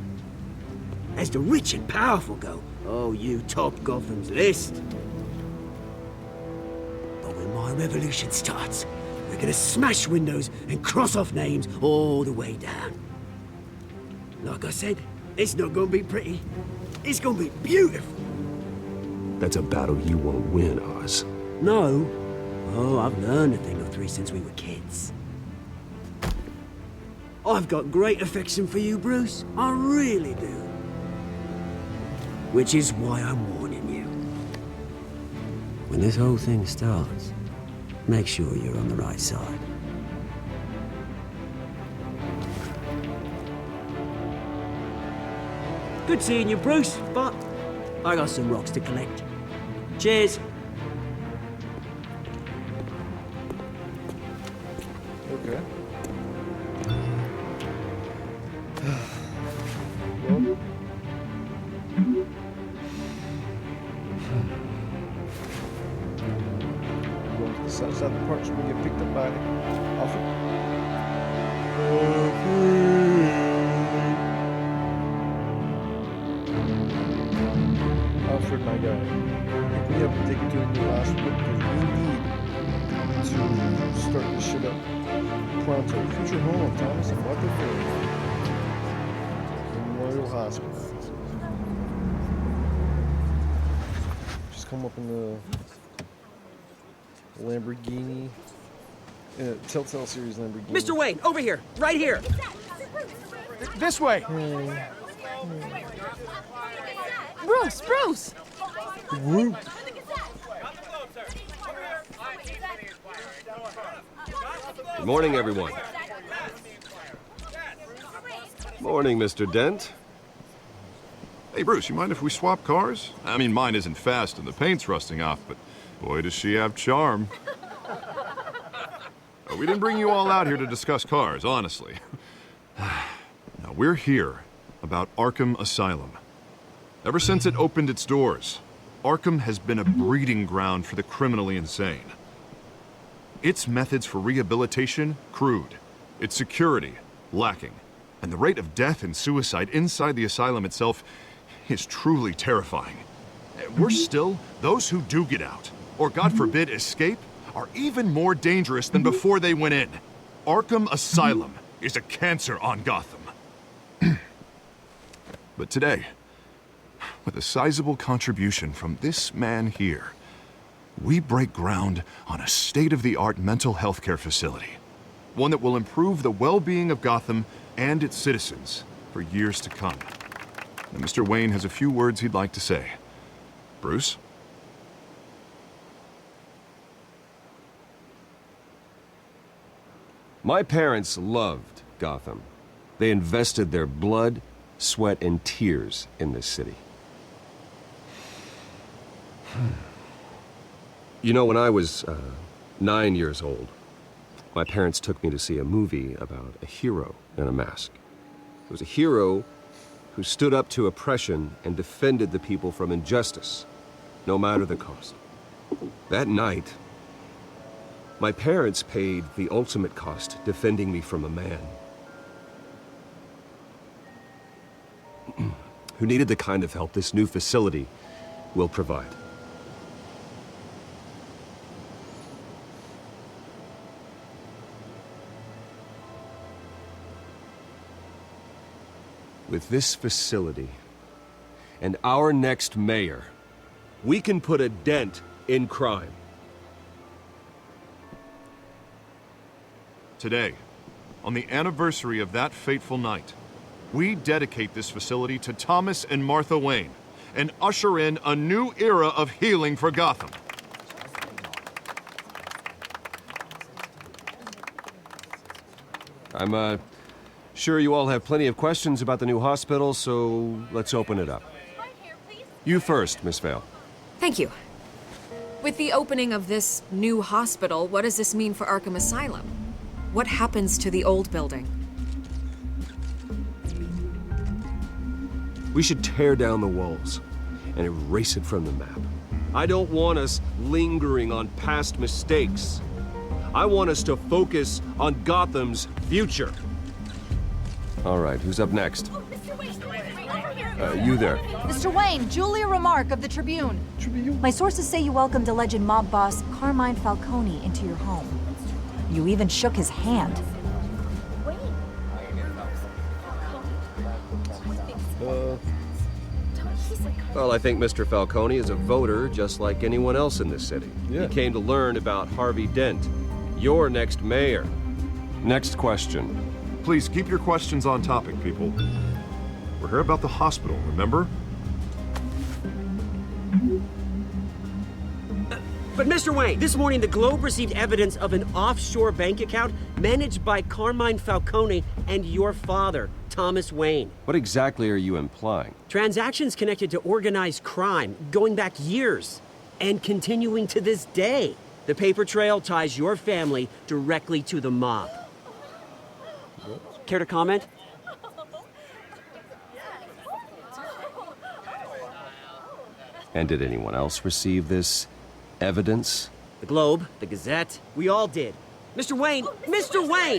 As the rich and powerful go, oh, you top Gotham's list. But when my revolution starts, we're gonna smash windows and cross off names all the way down. Like I said, it's not gonna be pretty. It's gonna be beautiful. That's a battle you won't win, Oz. No. Oh, I've learned a thing or three since we were kids. I've got great affection for you, Bruce. I really do. Which is why I'm warning you. When this whole thing starts, make sure you're on the right side. Good seeing you, Bruce, but I got some rocks to collect. Cheers. Okay. Going to the south side of the park so we get picked up by Alfred. Alfred, my guy. I think we have to take it to a new hospital because we need to start this shit up pronto. Future home of Thomas and Martha Field. Memorial Hospital. Just come up in the Lamborghini. Telltale series Lamborghini. Mr. Wayne, over here, right here. This way. Bruce, Bruce! Good morning, everyone. Morning, Mr. Dent. Hey, Bruce, you mind if we swap cars? I mean, mine isn't fast and the paint's rusting off, but boy, does she have charm. We didn't bring you all out here to discuss cars, honestly. Now, we're here about Arkham Asylum. Ever since it opened its doors, Arkham has been a breeding ground for the criminally insane. Its methods for rehabilitation, crude. Its security, lacking. And the rate of death and suicide inside the asylum itself is truly terrifying. Worse still, those who do get out, or God forbid escape, are even more dangerous than before they went in. Arkham Asylum is a cancer on Gotham. But today, with a sizable contribution from this man here, we break ground on a state-of-the-art mental health care facility. One that will improve the well-being of Gotham and its citizens for years to come. And Mr. Wayne has a few words he'd like to say. Bruce? My parents loved Gotham. They invested their blood, sweat, and tears in this city. You know, when I was 9 years old, my parents took me to see a movie about a hero in a mask. It was a hero who stood up to oppression and defended the people from injustice, no matter the cost. That night, my parents paid the ultimate cost defending me from a man who needed the kind of help this new facility will provide. With this facility and our next mayor, we can put a dent in crime. Today, on the anniversary of that fateful night, we dedicate this facility to Thomas and Martha Wayne and usher in a new era of healing for Gotham. I'm sure you all have plenty of questions about the new hospital, so let's open it up. You first, Miss Vale. Thank you. With the opening of this new hospital, what does this mean for Arkham Asylum? What happens to the old building? We should tear down the walls and erase it from the map. I don't want us lingering on past mistakes. I want us to focus on Gotham's future. All right, who's up next? Oh, Mr. Wayne, over here. You there. Mr. Wayne, Julia Remark of the Tribune. My sources say you welcomed alleged mob boss Carmine Falcone into your home. You even shook his hand. Well, I think Mr. Falcone is a voter just like anyone else in this city. Yeah. He came to learn about Harvey Dent, your next mayor. Next question. Please keep your questions on topic, people. We're here about the hospital, remember? But Mr. Wayne, this morning the Globe received evidence of an offshore bank account managed by Carmine Falcone and your father, Thomas Wayne. What exactly are you implying? Transactions connected to organized crime going back years and continuing to this day. The paper trail ties your family directly to the mob. Care to comment? And did anyone else receive this evidence? The Globe, the Gazette, we all did. Mr. Wayne,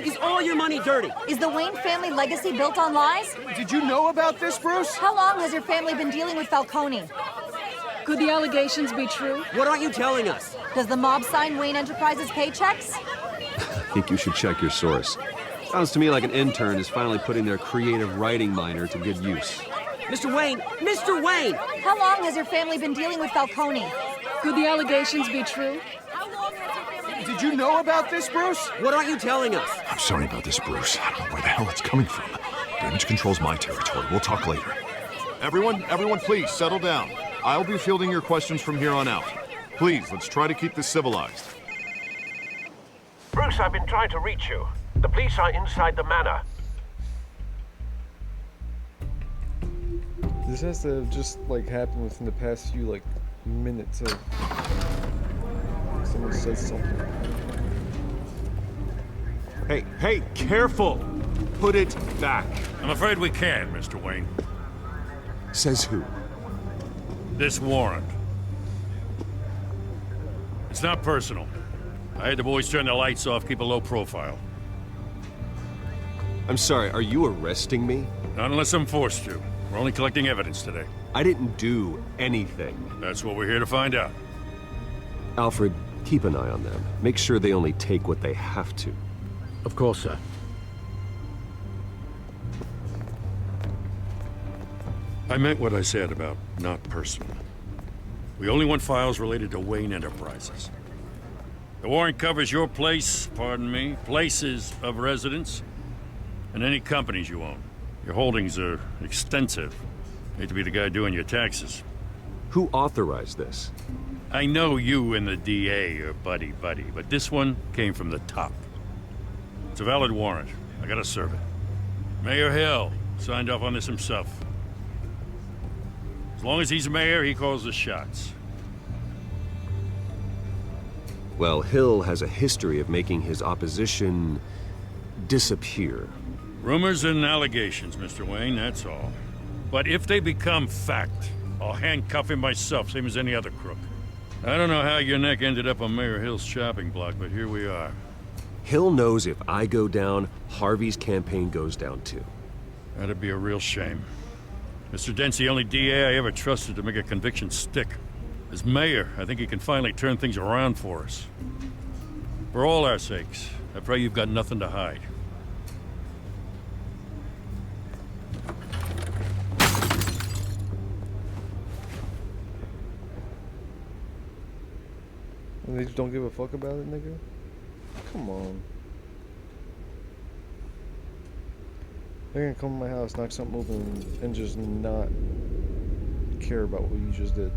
is all your money dirty? Is the Wayne family legacy built on lies? Did you know about this, Bruce? How long has your family been dealing with Falcone? Could the allegations be true? What aren't you telling us? Does the mob sign Wayne Enterprises paychecks? I think you should check your source. Sounds to me like an intern is finally putting their creative writing minor to good use. Mr. Wayne! How long has your family been dealing with Falcone? Could the allegations be true? Did you know about this, Bruce? What aren't you telling us? I'm sorry about this, Bruce. I don't know where the hell it's coming from. Damage control's my territory. We'll talk later. Everyone, please settle down. I'll be fielding your questions from here on out. Please, let's try to keep this civilized. Bruce, I've been trying to reach you. The police are inside the manor. This has to have just like happened within the past few like minutes of someone says something. Hey, careful! Put it back. I'm afraid we can't, Mr. Wayne. Says who? This warrant. It's not personal. I had the boys turn the lights off, keep a low profile. I'm sorry, are you arresting me? Not unless I'm forced to. We're only collecting evidence today. I didn't do anything. That's what we're here to find out. Alfred, keep an eye on them. Make sure they only take what they have to. Of course, sir. I meant what I said about not personal. We only want files related to Wayne Enterprises. The warrant covers your place, pardon me, places of residence, and any companies you own. Your holdings are extensive. Hate to be the guy doing your taxes. Who authorized this? I know you and the DA are buddy-buddy, but this one came from the top. It's a valid warrant. I gotta serve it. Mayor Hill signed off on this himself. As long as he's mayor, he calls the shots. Well, Hill has a history of making his opposition disappear. Rumors and allegations, Mr. Wayne, that's all. But if they become fact, I'll handcuff him myself, same as any other crook. I don't know how your neck ended up on Mayor Hill's chopping block, but here we are. Hill knows if I go down, Harvey's campaign goes down too. That'd be a real shame. Mr. Dent's the only DA I ever trusted to make a conviction stick. As mayor, I think he can finally turn things around for us. For all our sakes, I pray you've got nothing to hide. And they just don't give a fuck about it, nigga? Come on. They're gonna come to my house, knock something open, and just not care about what you just did.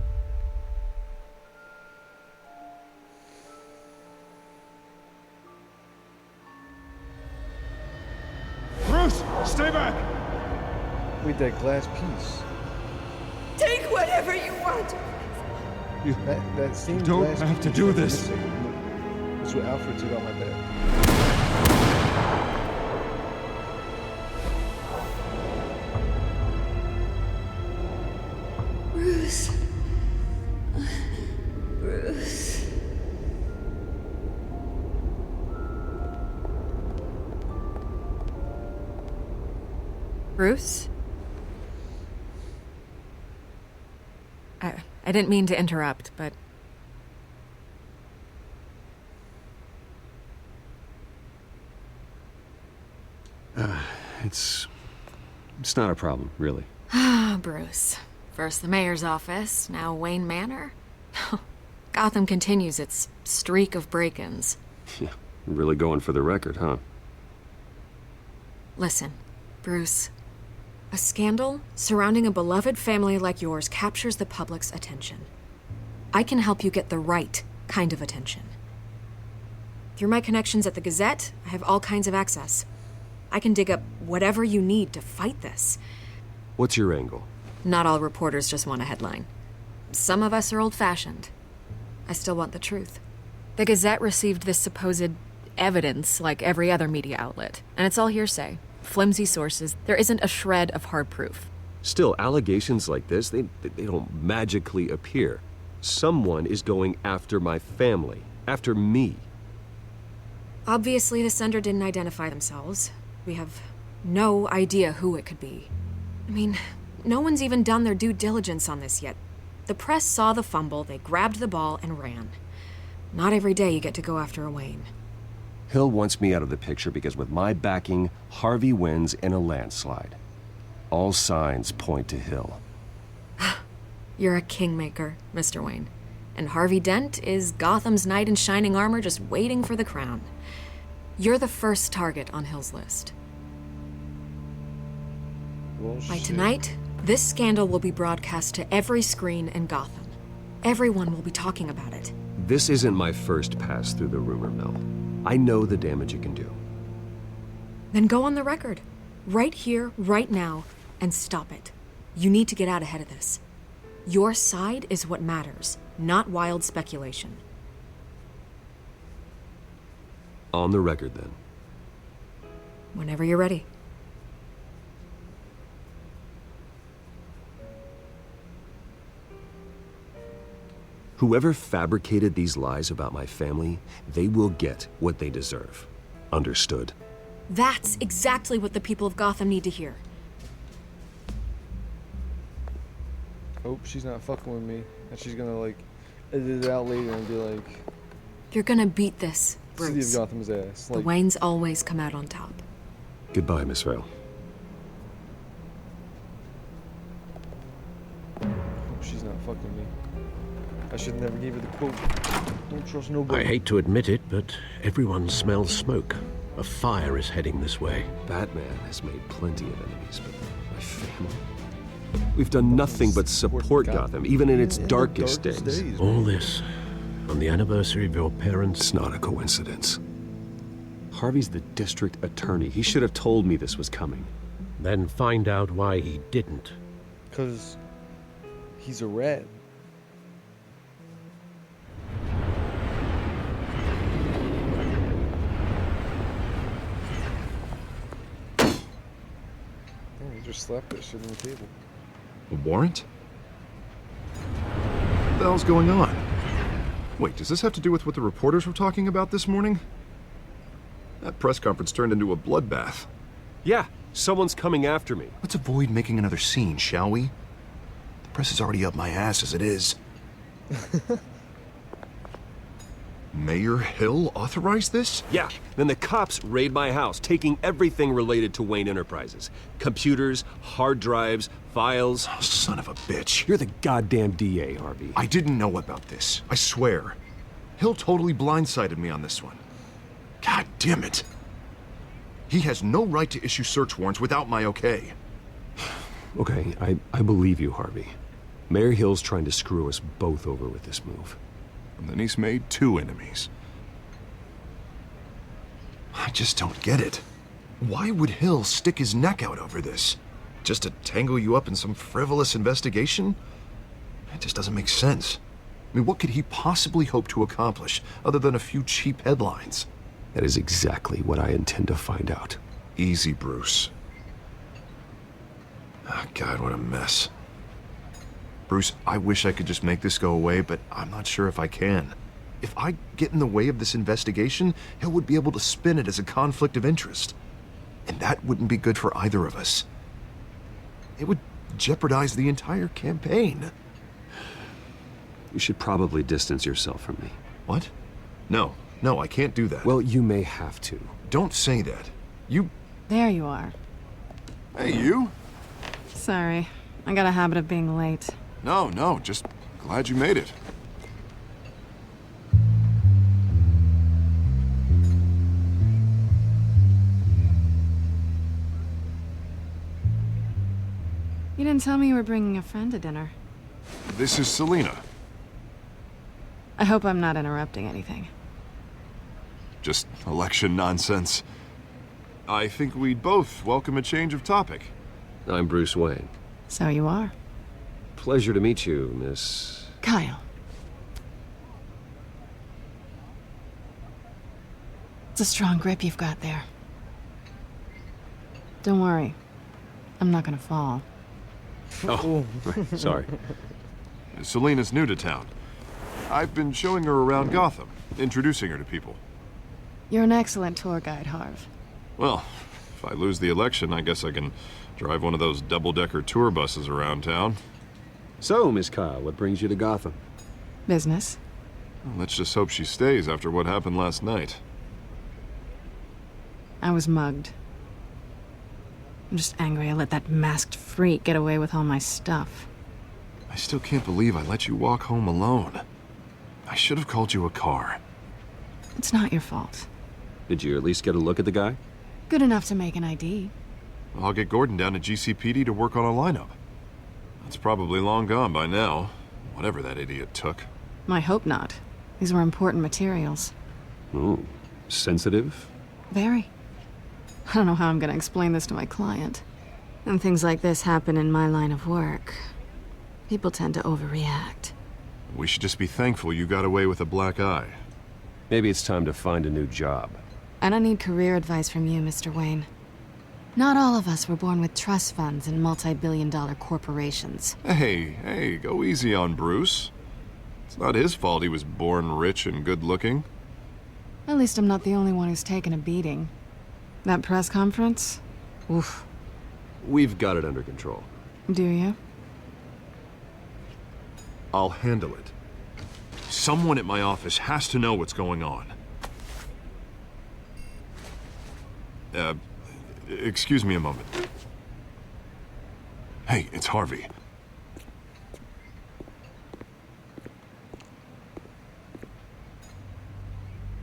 Bruce, stay back! Wait, that glass piece. Take whatever you want. That same You don't glass have to piece do was this. missing. That's what Alfred took out my bed. Bruce. Bruce. Bruce? I didn't mean to interrupt, but... It's not a problem, really. Ah, Bruce. First the mayor's office, now Wayne Manor. Gotham continues its streak of break-ins. Yeah, really going for the record, huh? Listen, Bruce. A scandal surrounding a beloved family like yours captures the public's attention. I can help you get the right kind of attention. Through my connections at the Gazette, I have all kinds of access. I can dig up whatever you need to fight this. What's your angle? Not all reporters just want a headline. Some of us are old-fashioned. I still want the truth. The Gazette received this supposed evidence like every other media outlet, and it's all hearsay. Flimsy sources. There isn't a shred of hard proof. Still, allegations like this, they don't magically appear. Someone is going after my family, after me. Obviously, the sender didn't identify themselves. We have no idea who it could be. I mean, no one's even done their due diligence on this yet. The press saw the fumble, they grabbed the ball and ran. Not every day you get to go after a Wayne. Hill wants me out of the picture because with my backing, Harvey wins in a landslide. All signs point to Hill. You're a kingmaker, Mr. Wayne. And Harvey Dent is Gotham's knight in shining armor just waiting for the crown. You're the first target on Hill's list. By tonight, this scandal will be broadcast to every screen in Gotham. Everyone will be talking about it. This isn't my first pass through the rumor mill. I know the damage it can do. Then go on the record. Right here, right now, and stop it. You need to get out ahead of this. Your side is what matters, not wild speculation. On the record, then. Whenever you're ready. Whoever fabricated these lies about my family, they will get what they deserve. Understood? That's exactly what the people of Gotham need to hear. Hope she's not fucking with me. And she's gonna, like, edit it out later and be like... You're gonna beat this, Bruce. City of Gotham's ass. The Like, Waynes always come out on top. Goodbye, Miss Vale. hope she's not fucking me. I should never give her the quote. Don't trust nobody. I hate to admit it, but everyone smells smoke. A fire is heading this way. Batman has made plenty of enemies, but my family... We've done nothing but support Gotham, even in its darkest days. All this on the anniversary of your parents. It's not a coincidence. Harvey's the district attorney. He should have told me this was coming. Then find out why he didn't. Because he's a rat. Damn, he just slapped that shit on the table. A warrant? What the hell's going on? Wait, does this have to do with what the reporters were talking about this morning? That press conference turned into a bloodbath. Yeah, someone's coming after me. Let's avoid making another scene, shall we? The press is already up my ass as it is. Mayor Hill authorized this? Yeah, then the cops raid my house, taking everything related to Wayne Enterprises. Computers, hard drives, files. Oh, son of a bitch. You're the goddamn DA, Harvey. I didn't know about this. I swear. Hill totally blindsided me on this one. God damn it. He has no right to issue search warrants without my okay. Okay, I believe you, Harvey. Mayor Hill's trying to screw us both over with this move. And then he's made two enemies. I just don't get it. Why would Hill stick his neck out over this? Just to tangle you up in some frivolous investigation? It just doesn't make sense. I mean, what could he possibly hope to accomplish other than a few cheap headlines? That is exactly what I intend to find out. Easy, Bruce. Oh, God, what a mess. Bruce, I wish I could just make this go away, but I'm not sure if I can. If I get in the way of this investigation, Hill would be able to spin it as a conflict of interest. And that wouldn't be good for either of us. It would jeopardize the entire campaign. You should probably distance yourself from me. What? No, I can't do that. Well, you may have to. Don't say that. You... There you are. Hey, you? Sorry. I got a habit of being late. No, just glad you made it. You didn't tell me you were bringing a friend to dinner. This is Selina. I hope I'm not interrupting anything. Just election nonsense. I think we'd both welcome a change of topic. I'm Bruce Wayne. So you are. Pleasure to meet you, Miss... Kyle. It's a strong grip you've got there. Don't worry. I'm not gonna fall. Oh, right, sorry. Selina's new to town. I've been showing her around Gotham, introducing her to people. You're an excellent tour guide, Harv. Well, if I lose the election, I guess I can drive one of those double-decker tour buses around town. So, Miss Kyle, what brings you to Gotham? Business. Well, let's just hope she stays after what happened last night. I was mugged. I'm just angry I let that masked freak get away with all my stuff. I still can't believe I let you walk home alone. I should have called you a car. It's not your fault. Did you at least get a look at the guy? Good enough to make an ID. I'll get Gordon down to GCPD to work on a lineup. That's probably long gone by now, whatever that idiot took. I hope not. These were important materials. Ooh, sensitive? Very. I don't know how I'm gonna explain this to my client. And things like this happen in my line of work. People tend to overreact. We should just be thankful you got away with a black eye. Maybe it's time to find a new job. I don't need career advice from you, Mr. Wayne. Not all of us were born with trust funds and multi-billion-dollar corporations. Hey, go easy on Bruce. It's not his fault he was born rich and good-looking. At least I'm not the only one who's taken a beating. That press conference? Oof. We've got it under control. Do you? I'll handle it. Someone at my office has to know what's going on. Excuse me a moment. Hey, it's Harvey.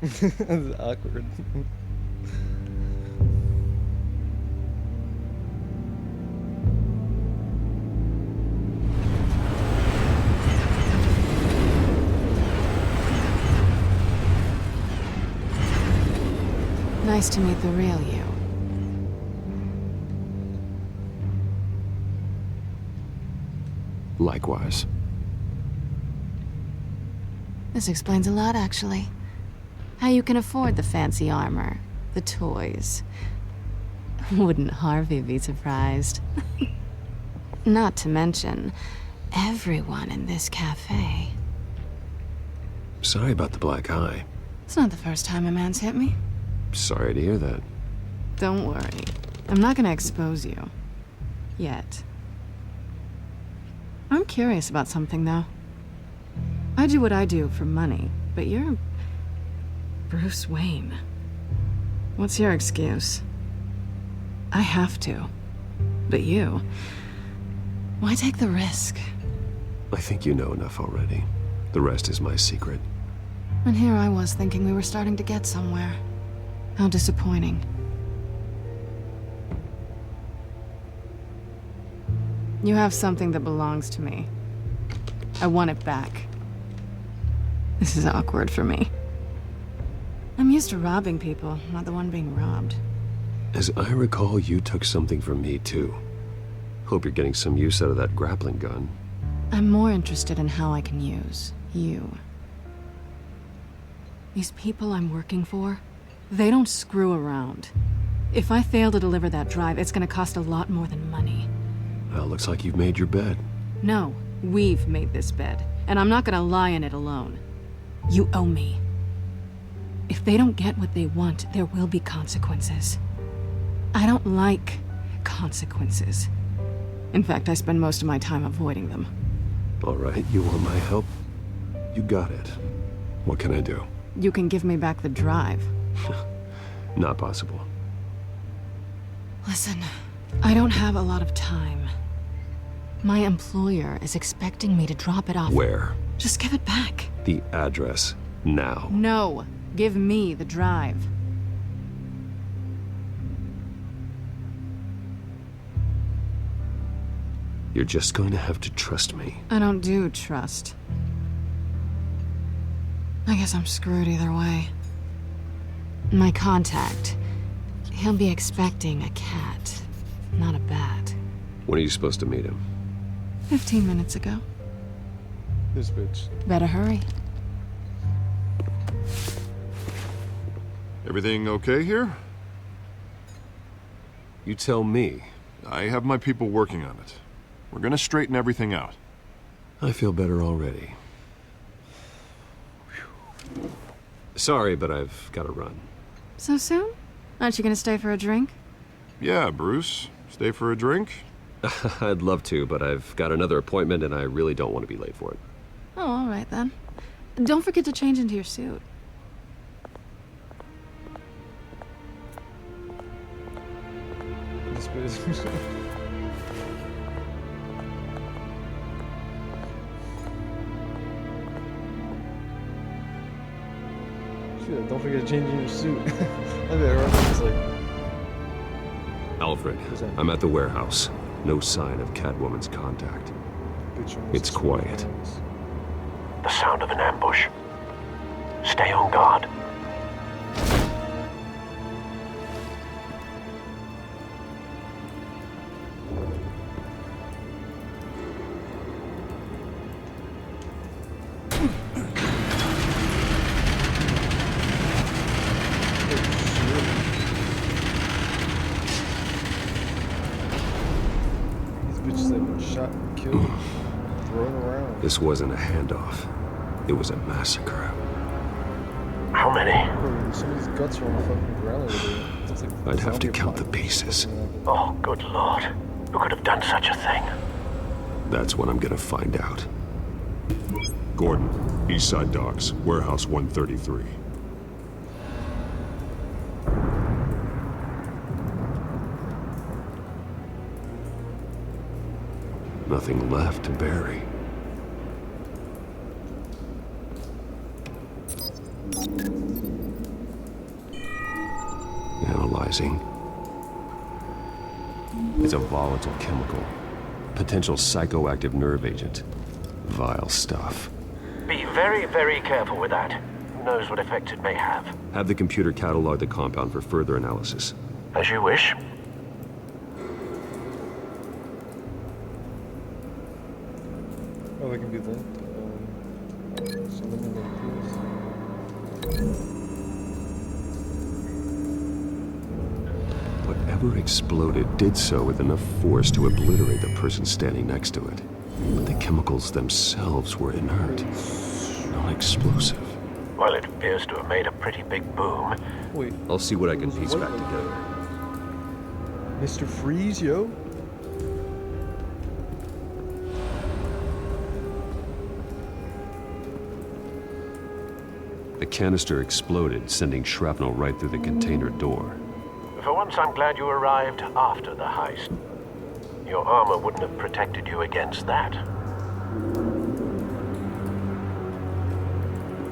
That's awkward. Nice to meet the real you. Likewise. This explains a lot, actually. How you can afford the fancy armor, the toys. Wouldn't Harvey be surprised? Not to mention, everyone in this cafe. Sorry about the black eye. It's not the first time a man's hit me. Sorry to hear that. Don't worry. I'm not gonna expose you. Yet. I'm curious about something, though. I do what I do for money, but you're... Bruce Wayne. What's your excuse? I have to. But you... Why take the risk? I think you know enough already. The rest is my secret. And here I was thinking we were starting to get somewhere. How disappointing. You have something that belongs to me. I want it back. This is awkward for me. I'm used to robbing people, not the one being robbed. As I recall, you took something from me, too. Hope you're getting some use out of that grappling gun. I'm more interested in how I can use you. These people I'm working for, they don't screw around. If I fail to deliver that drive, it's gonna cost a lot more than money. Well, looks like you've made your bed. No, we've made this bed, and I'm not gonna lie in it alone. You owe me. If they don't get what they want, there will be consequences. I don't like consequences. In fact, I spend most of my time avoiding them. All right, you want my help? You got it. What can I do? You can give me back the drive. Not possible. Listen, I don't have a lot of time. My employer is expecting me to drop it off. Where? Just give it back. The address, now. No, give me the drive. You're just going to have to trust me. I don't do trust. I guess I'm screwed either way. My contact, he'll be expecting a cat, not a bat. When are you supposed to meet him? 15 minutes ago. This bitch. Better hurry. Everything okay here? You tell me. I have my people working on it. We're gonna straighten everything out. I feel better already. Sorry, but I've got to run. So soon? Aren't you gonna stay for a drink? Yeah, Bruce. Stay for a drink? I'd love to, but I've got another appointment and I really don't want to be late for it. Oh, all right then. Don't forget to change into your suit. This bitch. Shit, don't forget to change in your suit. Look at that, right? It's like... Alfred, I'm at the warehouse. No sign of Catwoman's contact. It's quiet. The sound of an ambush. Stay on guard. Shot, killed, thrown around. This wasn't a handoff. It was a massacre. How many? Bro, some of these guts are on the fucking ground over there. It's like I'd have to count the pieces. Oh, good lord. Who could have done such a thing? That's what I'm gonna find out. Gordon, East Side Docks, Warehouse 133. Nothing left to bury. Analyzing. It's a volatile chemical. Potential psychoactive nerve agent. Vile stuff. Be very, very careful with that. Who knows what effect it may have. Have the computer catalog the compound for further analysis. As you wish. Oh, they can do that. So let me like this. Whatever exploded did so with enough force to obliterate the person standing next to it. But the chemicals themselves were inert, not explosive. Well, it appears to have made a pretty big boom. Wait. I'll see what I can piece back together. Mr. Freeze, yo? The canister exploded, sending shrapnel right through the container door. For once, I'm glad you arrived after the heist. Your armor wouldn't have protected you against that.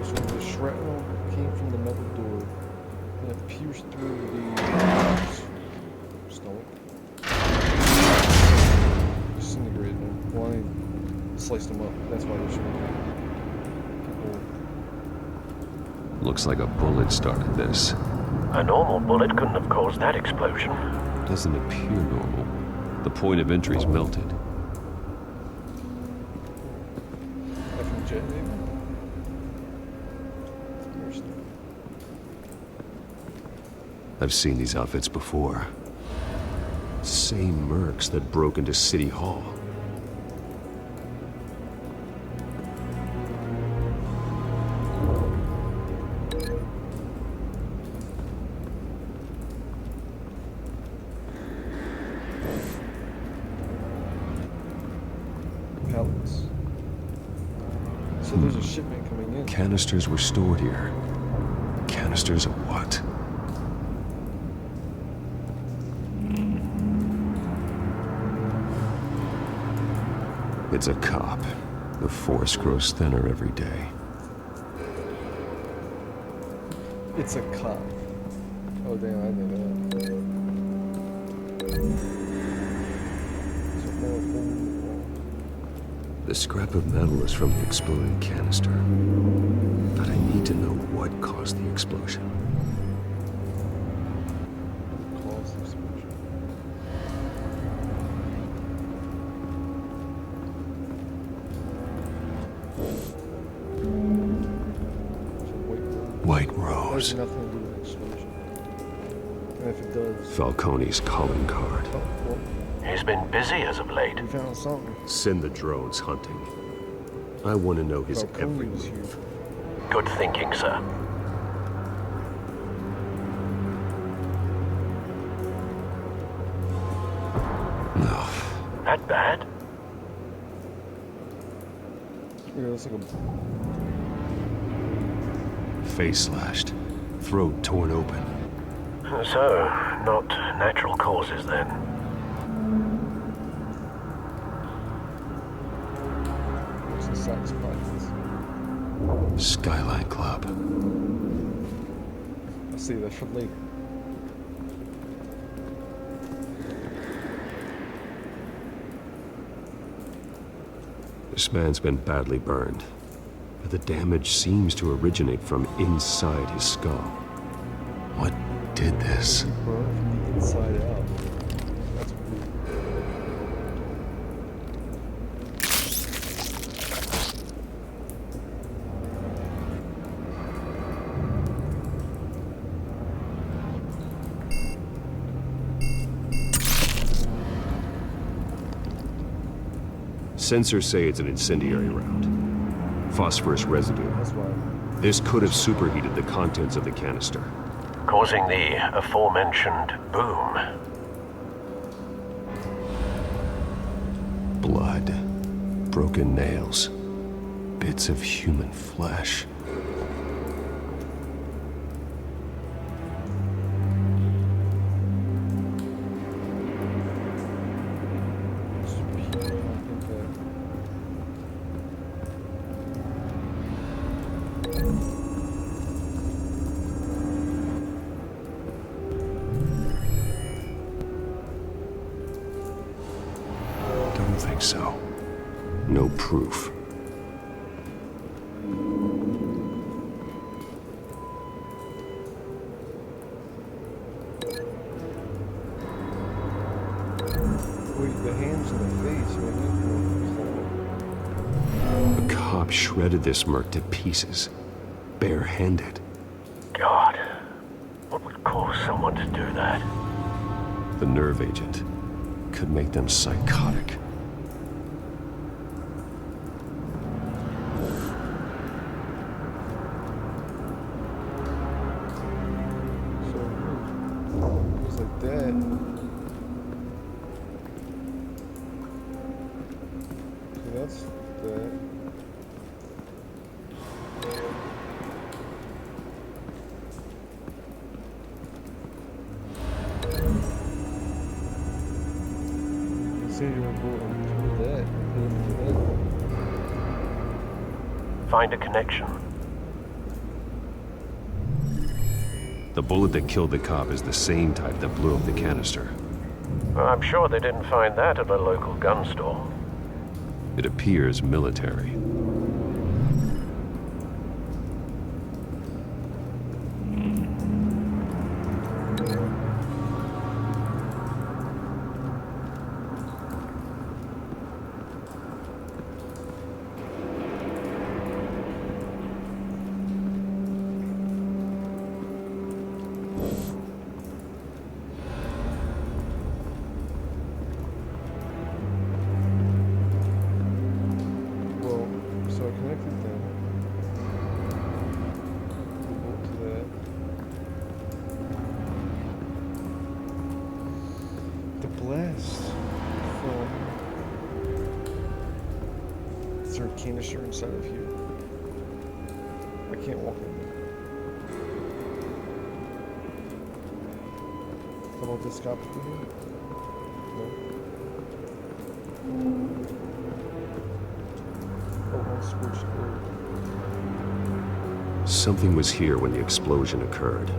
So the shrapnel came from the metal door and it pierced through the stomach. Disintegrated them. Well, I sliced them up. That's why they're shooting. Looks like a bullet started this. A normal bullet couldn't have caused that explosion. Doesn't appear normal. The point of entry's melted. From jet, maybe? I've seen these outfits before. Same mercs that broke into City Hall. Pallets. So there's a shipment coming canisters were stored here. Canisters of what? It's a cop. The force grows thinner every day. It's a cop. Oh damn, I knew that. The scrap of metal is from the exploded canister. But I need to know what caused the explosion. White Rose. Has nothing to do with the explosion. And if it does... Falcone's calling card. Oh, well, He's been busy as of late. we found something. Send the drones hunting. I want to know his every move. Good thinking, sir. No. That bad? Yeah, that's like a... Face slashed. Throat torn open. So, not natural causes then. What's the sex practice? Skyline Club. I'll see that for later. This man's been badly burned, but the damage seems to originate from inside his skull. What did this? Bro, from the inside out. That's weird. Sensors say it's an incendiary round. Phosphorus residue. That's why. This could have superheated the contents of the canister. Causing the aforementioned boom. Blood. Broken nails. Bits of human flesh. Don't think so. No proof. Wait, the hands in the face, man. A cop shredded this merc to pieces. Barehanded. God, what would cause someone to do that? The nerve agent could make them psychotic. So it was like that. So that's that. Find a connection. The bullet that killed the cop is the same type that blew up the canister. Well, I'm sure they didn't find that at a local gun store. It appears military. Canister inside of here. can't walk in there. How about this cop over here? No. Oh, all scorched earth. Something was here when the explosion occurred.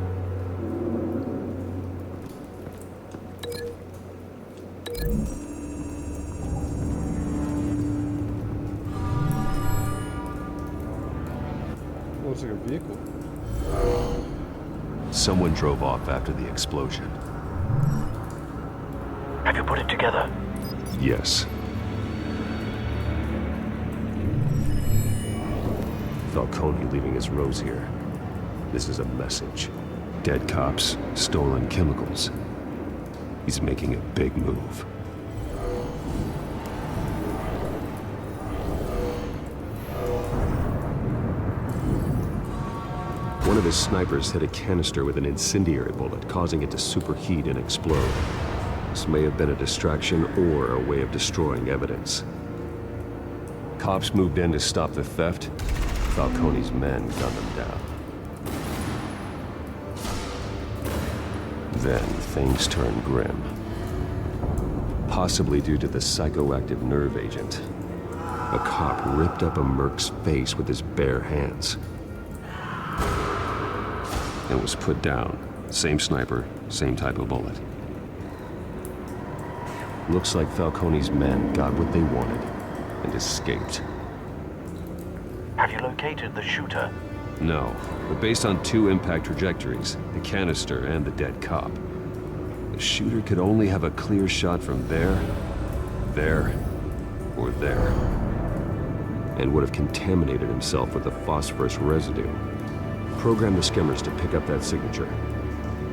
Looks like a vehicle. Someone drove off after the explosion. Have you put it together? Yes. Falcone leaving his rose here. This is a message. Dead cops, stolen chemicals. He's making a big move. One of his snipers hit a canister with an incendiary bullet, causing it to superheat and explode. This may have been a distraction or a way of destroying evidence. Cops moved in to stop the theft. Falcone's men gunned them down. Then things turned grim. Possibly due to the psychoactive nerve agent. A cop ripped up a merc's face with his bare hands. And was put down. Same sniper, same type of bullet. Looks like Falcone's men got what they wanted and escaped. Have you located the shooter? No, but based on two impact trajectories, the canister and the dead cop, the shooter could only have a clear shot from there, or there, and would have contaminated himself with the phosphorus residue. Program the skimmers to pick up that signature.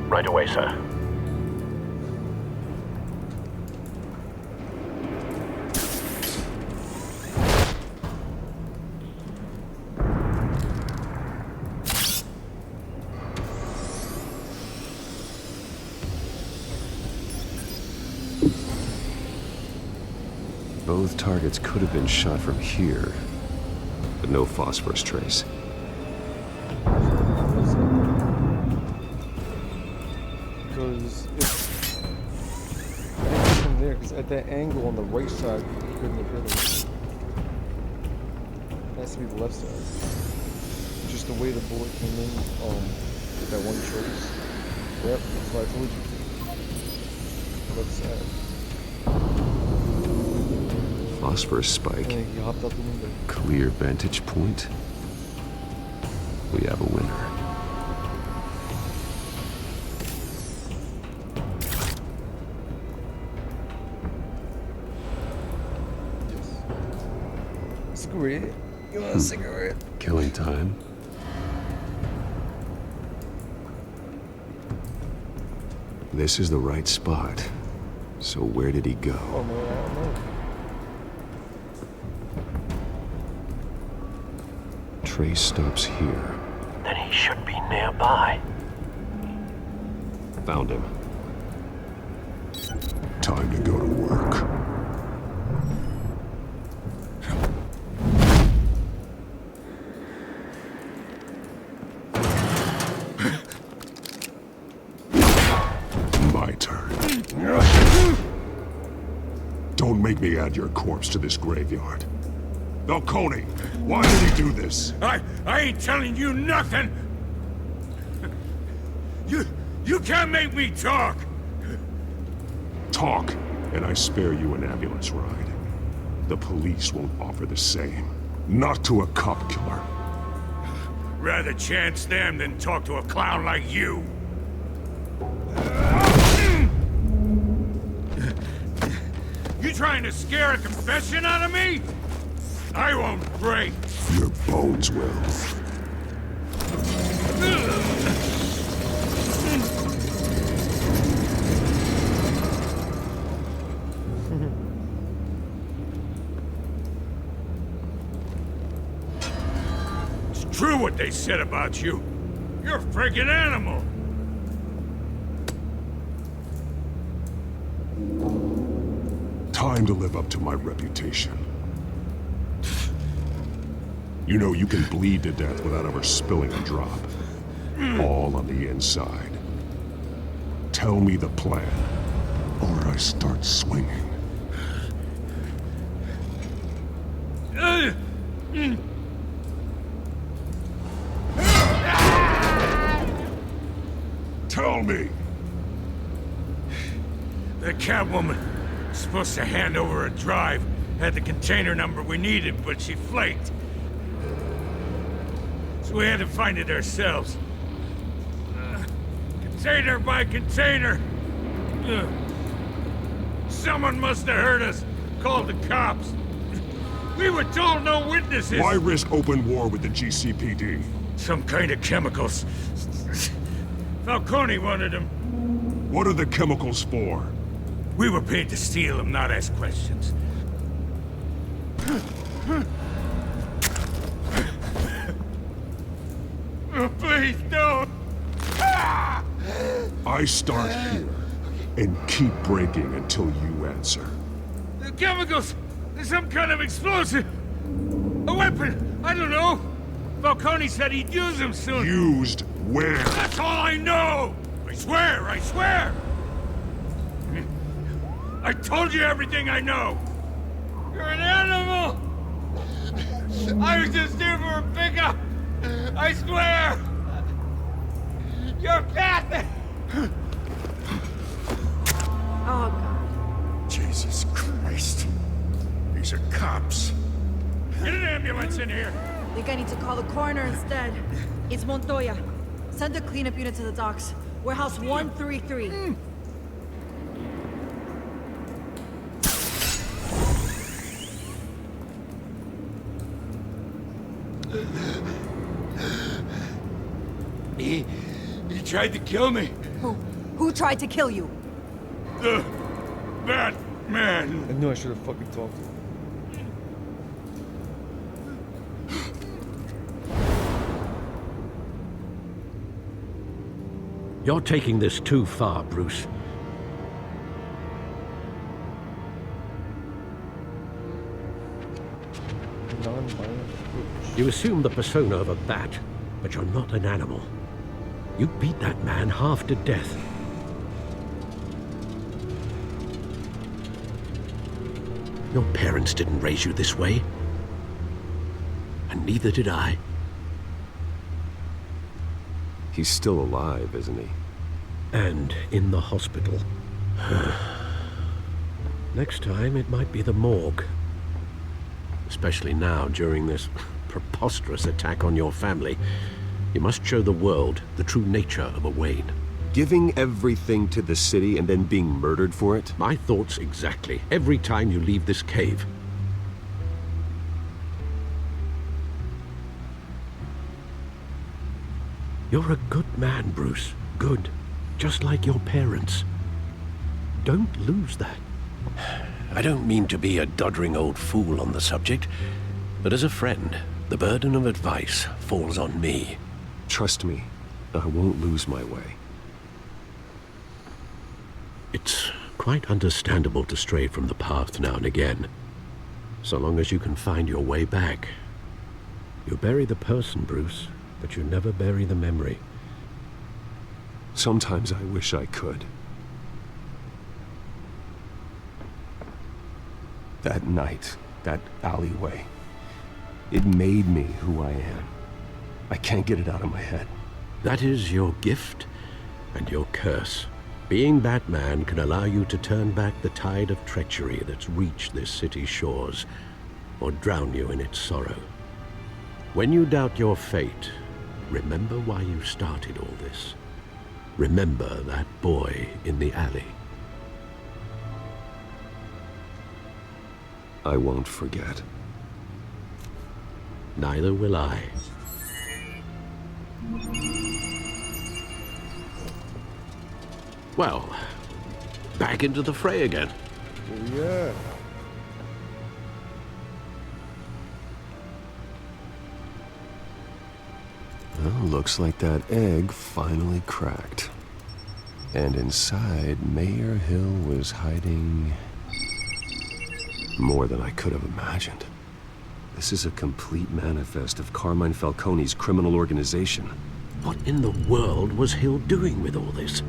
Right away, sir. Both targets could have been shot from here, but no phosphorus trace. Because if it's from there, because at that angle on the right side, you couldn't have hit him. It has to be the left side. Just the way the bullet came in, with that one choice. Yep, that's what I told you. Left side. Phosphorus spike. And he hopped out the window. Clear vantage point. We have a winner. Cigarette? You want a cigarette? Killing time. This is the right spot. So where did he go? Oh no, I don't know. Trace stops here. Then he should be nearby. Found him. Time to go to work. My turn. Don't make me add your corpse to this graveyard. Falcone, why did he do this? I ain't telling you nothing! You can't make me talk! Talk, and I spare you an ambulance ride. The police won't offer the same. Not to a cop killer. Rather chance them than talk to a clown like you. You trying to scare a confession out of me? I won't break. Your bones will. It's true what they said about you. You're a friggin' animal. Time to live up to my reputation. You know you can bleed to death without ever spilling a drop. All on the inside. Tell me the plan, or I start swinging. Tell me! The Catwoman was supposed to hand over a drive, had the container number we needed, but she flaked. So we had to find it ourselves. Container by container. Someone must have heard us, called the cops. We were told no witnesses. Why risk open war with the GCPD? Some kind of chemicals. Falcone wanted them. What are the chemicals for? We were paid to steal them, not ask questions. Oh, please, don't! I start here, and keep breaking until you answer. The chemicals! There's some kind of explosive! A weapon! I don't know! Falcone said he'd use them soon. Used where? That's all I know! I swear, I swear! I told you everything I know! You're an animal! I was just here for a pickup! I swear! You're Catholic! Oh, God. Jesus Christ. These are cops. Get an ambulance in here! I think I need to call the coroner instead. It's Montoya. Send a cleanup unit to the docks. Warehouse 133. He tried to kill me. Who tried to kill you? The Batman. I knew I should have fucking talked to him. You're taking this too far, Bruce. You assume the persona of a bat, but you're not an animal. You beat that man half to death. Your parents didn't raise you this way. And neither did I. He's still alive, isn't he? And in the hospital. Next time, it might be the morgue. Especially now, during this preposterous attack on your family. You must show the world the true nature of a Wayne. Giving everything to the city and then being murdered for it? My thoughts exactly. Every time you leave this cave. You're a good man, Bruce. Good. Just like your parents. Don't lose that. I don't mean to be a doddering old fool on the subject, but as a friend, the burden of advice falls on me. Trust me, I won't lose my way. It's quite understandable to stray from the path now and again, so long as you can find your way back. You bury the person, Bruce, but you never bury the memory. Sometimes I wish I could. That night, that alleyway, it made me who I am. I can't get it out of my head. That is your gift and your curse. Being Batman can allow you to turn back the tide of treachery that's reached this city's shores, or drown you in its sorrow. When you doubt your fate, remember why you started all this. Remember that boy in the alley. I won't forget. Neither will I. Well, back into the fray again. Yeah. Well, looks like that egg finally cracked. And inside, Mayor Hill was hiding more than I could have imagined. This is a complete manifest of Carmine Falcone's criminal organization. What in the world was Hill doing with all this?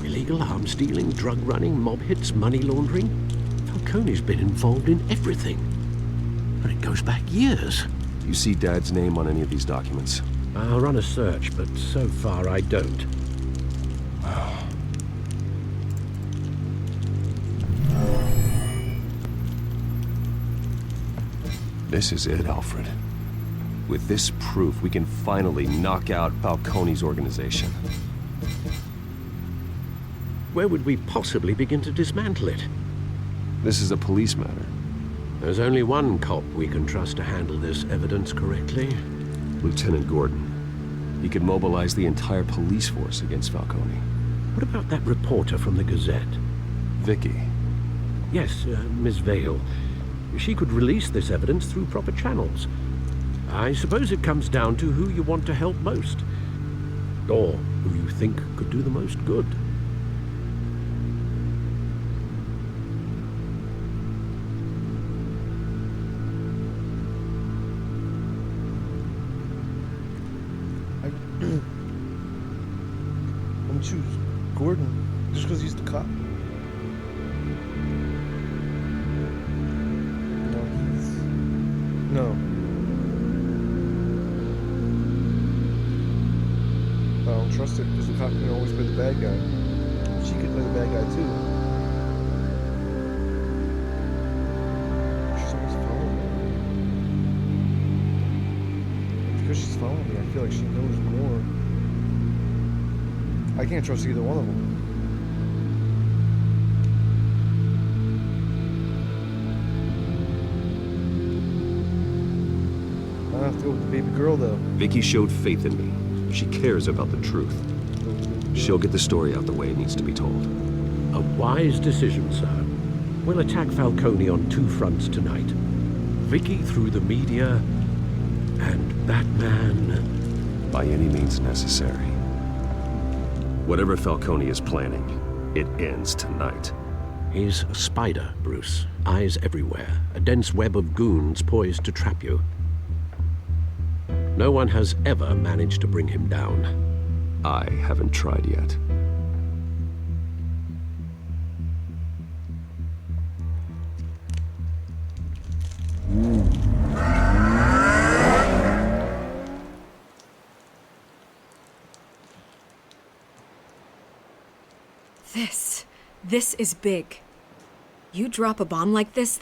Illegal arms dealing, drug running, mob hits, money laundering? Falcone's been involved in everything. And it goes back years. Do you see Dad's name on any of these documents? I'll run a search, but so far I don't. This is it, Alfred. With this proof, we can finally knock out Falcone's organization. Where would we possibly begin to dismantle it? This is a police matter. There's only one cop we can trust to handle this evidence correctly. Lieutenant Gordon. He could mobilize the entire police force against Falcone. What about that reporter from the Gazette? Vicky. Yes, Miss Vale. She could release this evidence through proper channels. I suppose it comes down to who you want to help most. Or who you think could do the most good. I'm gonna choose Gordon just because he's the cop. No. I don't trust it because the cop can always play the bad guy. She could play the bad guy too. She's always following me. Because she's following me, I feel like she knows more. I can't trust either one of them. I have to go with the baby girl, though. Vicky showed faith in me. She cares about the truth. She'll get the story out the way it needs to be told. A wise decision, sir. We'll attack Falcone on two fronts tonight. Vicky through the media, and Batman... by any means necessary. Whatever Falcone is planning, it ends tonight. He's a spider, Bruce. Eyes everywhere. A dense web of goons poised to trap you. No one has ever managed to bring him down. I haven't tried yet. This is big. You drop a bomb like this,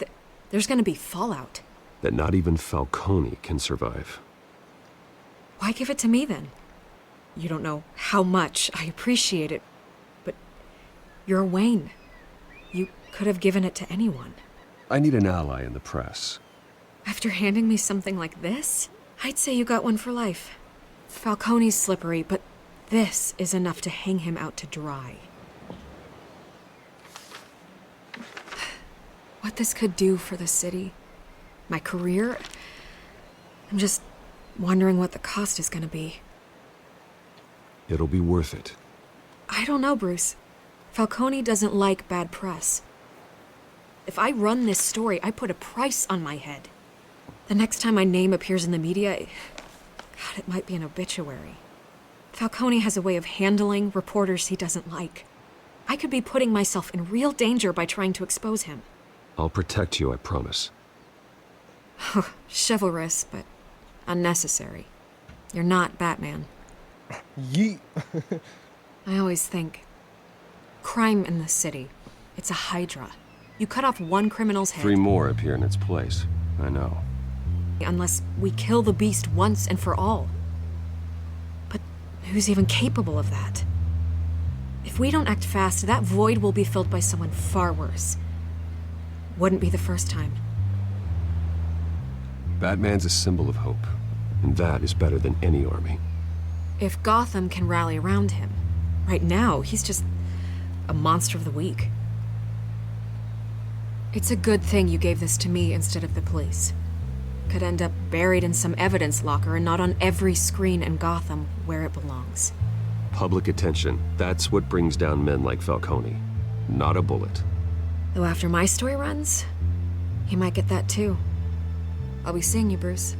there's gonna be fallout. That not even Falcone can survive. Why give it to me then? You don't know how much I appreciate it, but you're Wayne. You could have given it to anyone. I need an ally in the press. After handing me something like this, I'd say you got one for life. Falcone's slippery, but this is enough to hang him out to dry. What this could do for the city, my career, I'm just wondering what the cost is gonna be. It'll be worth it. I don't know, Bruce. Falcone doesn't like bad press. If I run this story, I put a price on my head. The next time my name appears in the media, God, it might be an obituary. Falcone has a way of handling reporters he doesn't like. I could be putting myself in real danger by trying to expose him. I'll protect you, I promise. Chivalrous, but unnecessary. You're not Batman. Yeet. I always think, crime in the city, it's a hydra. You cut off one criminal's head. 3 more appear in its place. I know. Unless we kill the beast once and for all. But who's even capable of that? If we don't act fast, that void will be filled by someone far worse. Wouldn't be the first time. Batman's a symbol of hope, and that is better than any army. If Gotham can rally around him, right now he's just a monster of the week. It's a good thing you gave this to me instead of the police. Could end up buried in some evidence locker and not on every screen in Gotham where it belongs. Public attention, that's what brings down men like Falcone. Not a bullet. Though after my story runs, he might get that too. I'll be seeing you, Bruce.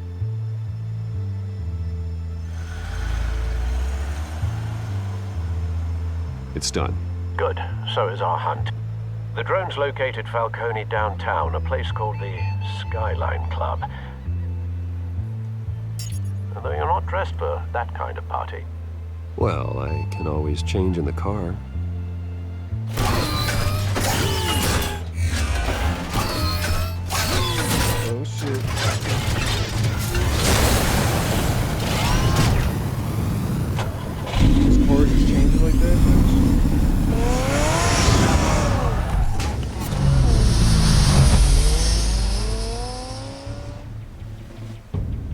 It's done. Good. So is our hunt. The drones located Falcone downtown, a place called the Skyline Club. Although you're not dressed for that kind of party. Well, I can always change in the car. Oh shit. This car is changing like that?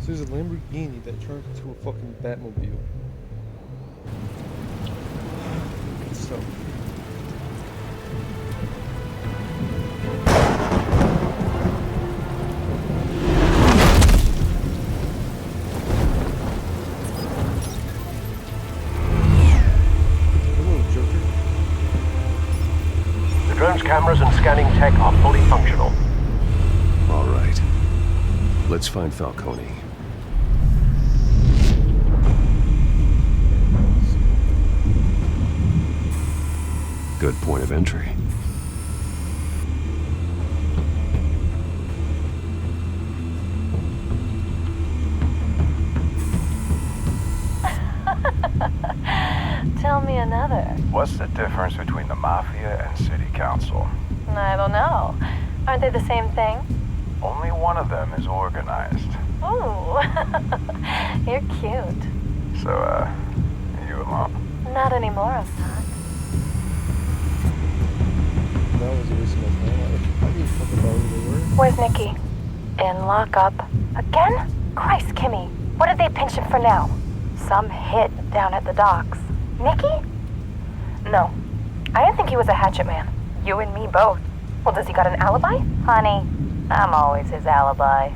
So there's a Lamborghini that turns into a fucking Batmobile. Good stuff. The drone's cameras and scanning tech are fully functional. All right. Let's find Falcone. Good point of entry. Tell me another. What's the difference between the Mafia and City Council? I don't know. Aren't they the same thing? Only one of them is organized. Ooh, you're cute. So, are you alone? Not anymore, I'm not. That was a waste of my time. I didn't fuck about who they were. Where's Nikki? In lockup. Again? Christ, Kimmy. What did they pinch him for now? Some hit down at the docks. Nikki? No. I didn't think he was a hatchet man. You and me both. Well, does he got an alibi? Honey, I'm always his alibi.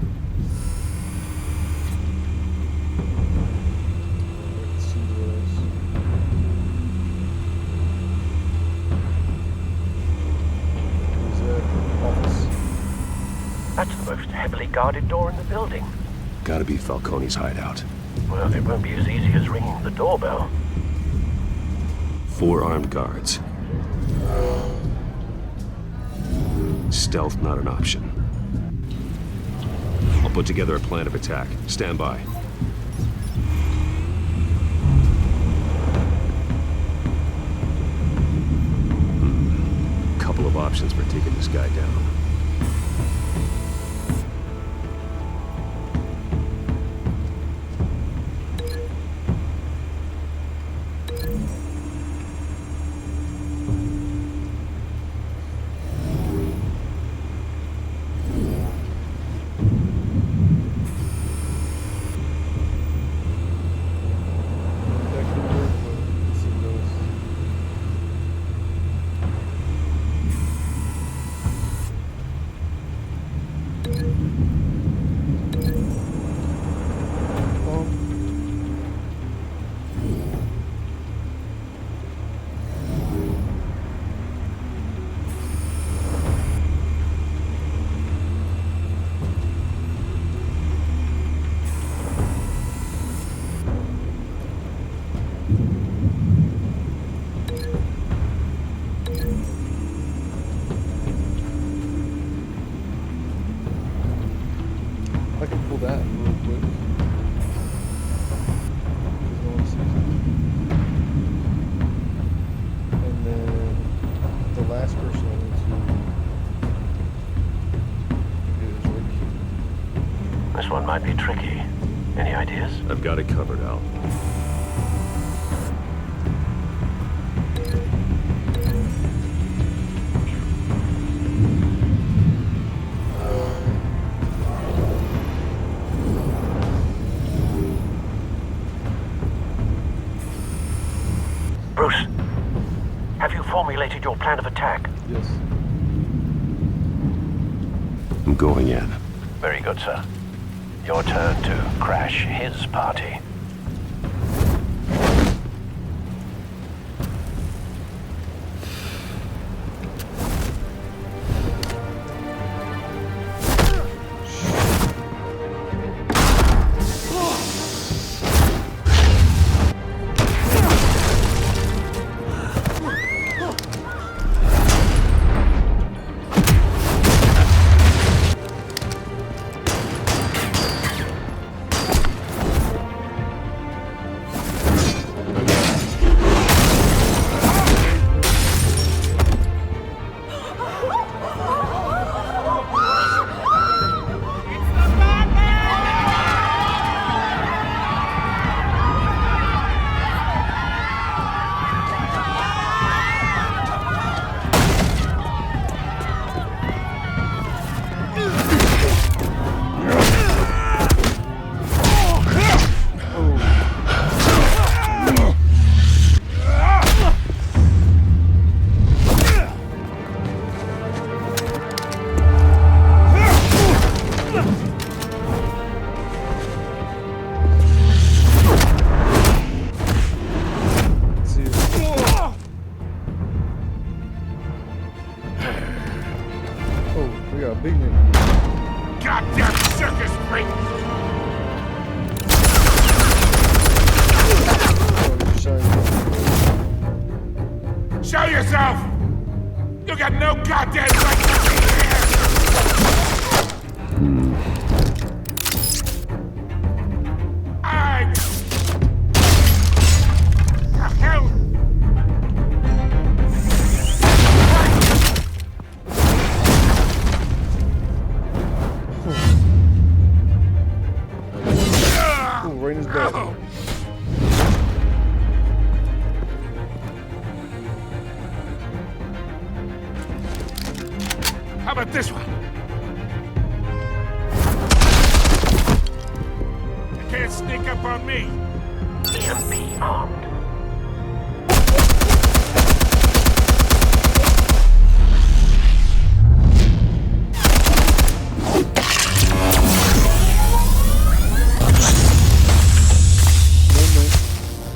That's the most heavily guarded door in the building. Gotta be Falcone's hideout. Well, it won't be as easy as ringing the doorbell. 4 armed guards. Stealth not an option. I'll put together a plan of attack. Stand by. Couple of options for taking this guy down. I can pull that real quick. No one sees it. And then the last person I need to is right here. This one might be tricky. Any ideas? I've got it covered, Al. Bruce, have you formulated your plan of attack? Yes. I'm going in. Very good, sir. Your turn to crash his party. picnic. Goddamn circus freak! Show yourself! You got no goddamn right to be here! The hell? Oh, right in his back. How about this one? You can't sneak up on me. EMP armed.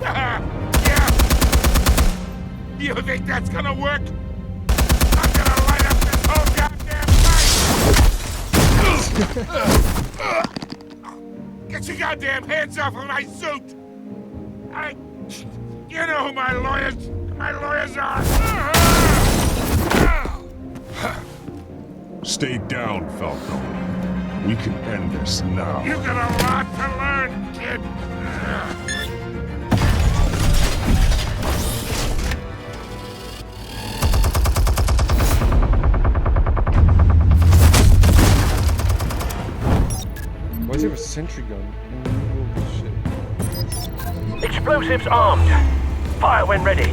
Yeah. You think that's gonna work? I'm gonna light up this whole goddamn place! Get your goddamn hands off of my suit! You know who my lawyers are! Stay down, Falcone. We can end this now. You got a lot to learn, kid! Why is there a sentry gun in the middle of this shit? Explosives armed. Fire when ready.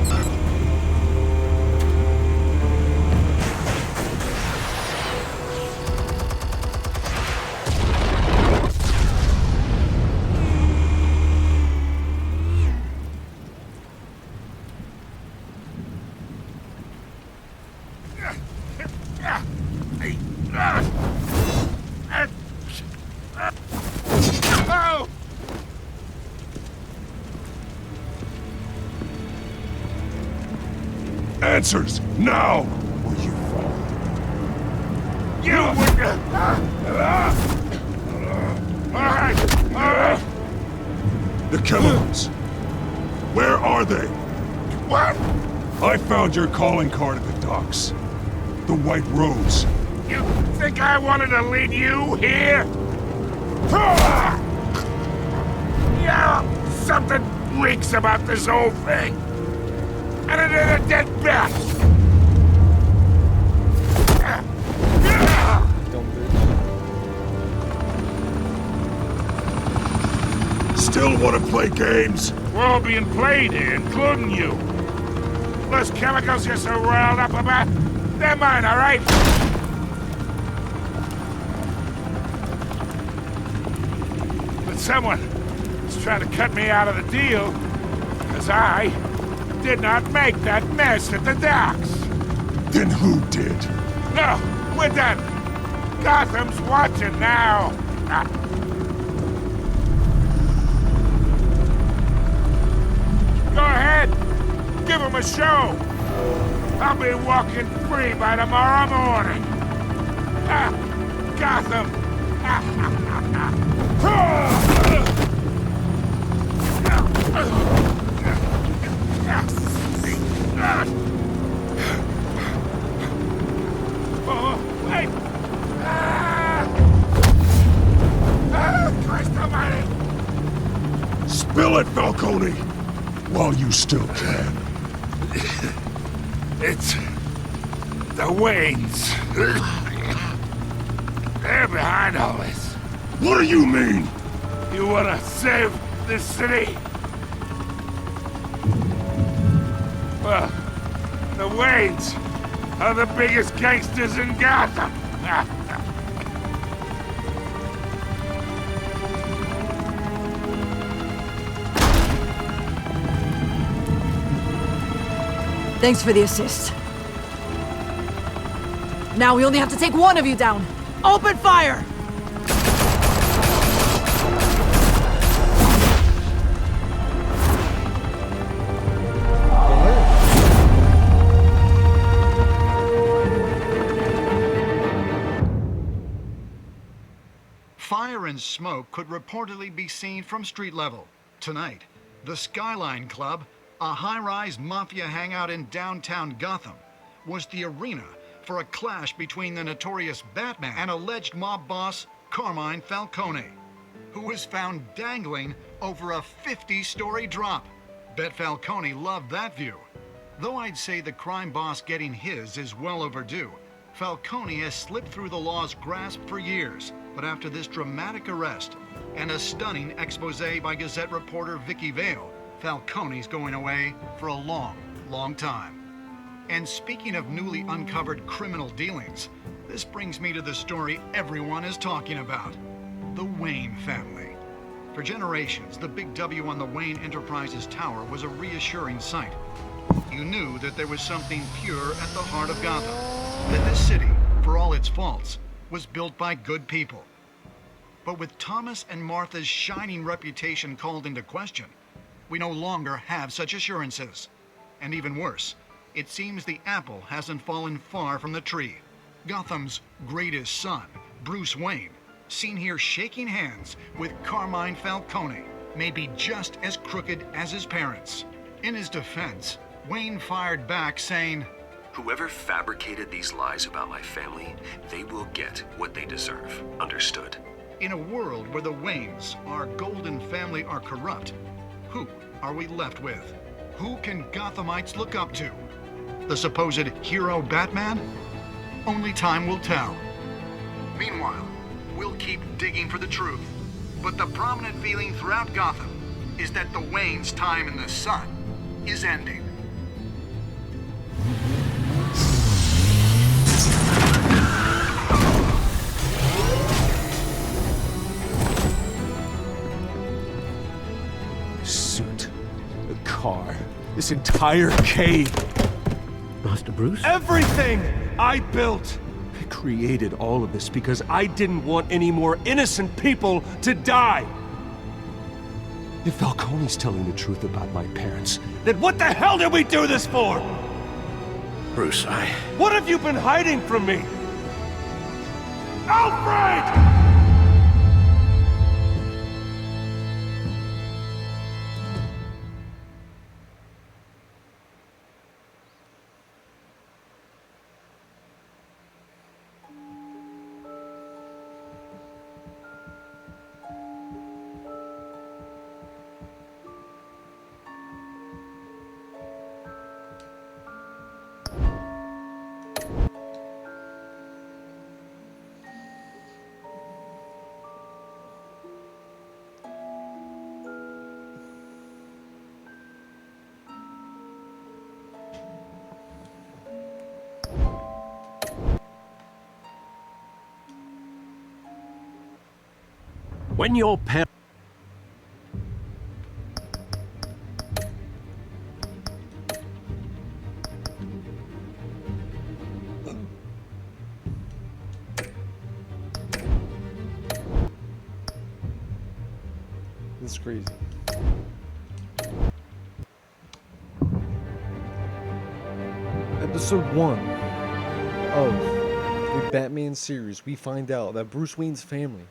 Answers, now! Or you fall. You would... Alright! The chemicals. Where are they? What? I found your calling card at the docks. The White Rose. You think I wanted to lead you here? Yeah, something reeks about this whole thing. And it is a dead bat! Still want to play games? We're all being played here, including you. Those chemicals you're so riled up about, they're mine, all right? But someone is trying to cut me out of the deal, because I did not make that mess at the docks. Then who did? No, we're done. Gotham's watching now. Go ahead. Give him a show. I'll be walking free by tomorrow morning. Gotham. Oh, wait! Christ almighty! Spill it, Falcone! While you still can. It's... the Waynes. They're behind all this. What do you mean? You wanna save this city? Well, the Waynes are the biggest gangsters in Gotham. Thanks for the assist. Now we only have to take one of you down. Open fire! and smoke could reportedly be seen from street level. Tonight, the Skyline Club, a high-rise mafia hangout in downtown Gotham, was the arena for a clash between the notorious Batman and alleged mob boss Carmine Falcone, who was found dangling over a 50-story drop. Bet Falcone loved that view. Though I'd say the crime boss getting his is well overdue, Falcone has slipped through the law's grasp for years. But after this dramatic arrest and a stunning expose by Gazette reporter Vicky Vale, Falcone's going away for a long, long time. And speaking of newly uncovered criminal dealings, this brings me to the story everyone is talking about: the Wayne family. For generations, the big W on the Wayne Enterprises Tower was a reassuring sight. You knew that there was something pure at the heart of Gotham, that this city, for all its faults, was built by good people. But with Thomas and Martha's shining reputation called into question, we no longer have such assurances. And even worse, it seems the apple hasn't fallen far from the tree. Gotham's greatest son, Bruce Wayne, seen here shaking hands with Carmine Falcone, may be just as crooked as his parents. In his defense, Wayne fired back saying, "Whoever fabricated these lies about my family, they will get what they deserve. Understood?" In a world where the Waynes, our golden family, are corrupt, who are we left with? Who can Gothamites look up to? The supposed hero Batman? Only time will tell. Meanwhile, we'll keep digging for the truth. But the prominent feeling throughout Gotham is that the Waynes' time in the sun is ending. Suit, the car, this entire cave. Master Bruce? Everything I built! I created all of this because I didn't want any more innocent people to die! If Falcone's telling the truth about my parents, then what the hell did we do this for? Bruce, What have you been hiding from me? Alfred! When your parents... This is crazy. Episode 1 of the Batman series, we find out that Bruce Wayne's family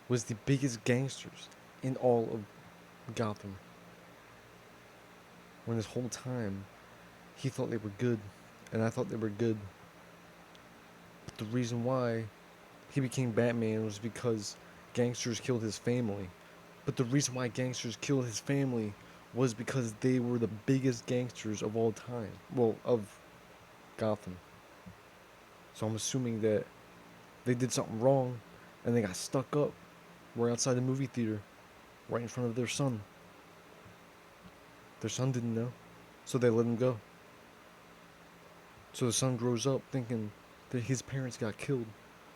was the biggest gangsters in all of Gotham. When this whole time, he thought they were good, and I thought they were good. But the reason why he became Batman was because gangsters killed his family. But the reason why gangsters killed his family was because they were the biggest gangsters of all time. Well, of Gotham. So I'm assuming that they did something wrong, and they got stuck up right outside the movie theater, right in front of their son. Their son didn't know, so they let him go. So the son grows up thinking that his parents got killed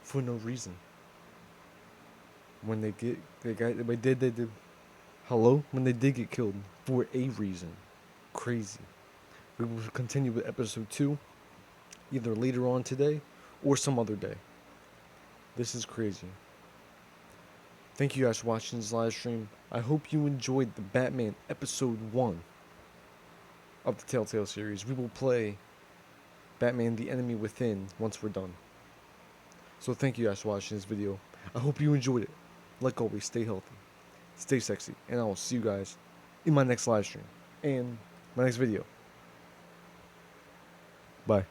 for no reason. When they did get killed for a reason. Crazy. We will continue with episode 2, either later on today or some other day. This is crazy. Thank you guys for watching this live stream. I hope you enjoyed the Batman episode 1 of the Telltale series. We will play Batman the Enemy Within once we're done. So thank you guys for watching this video. I hope you enjoyed it. like always, stay healthy, stay sexy, and I will see you guys in my next live stream and my next video. Bye.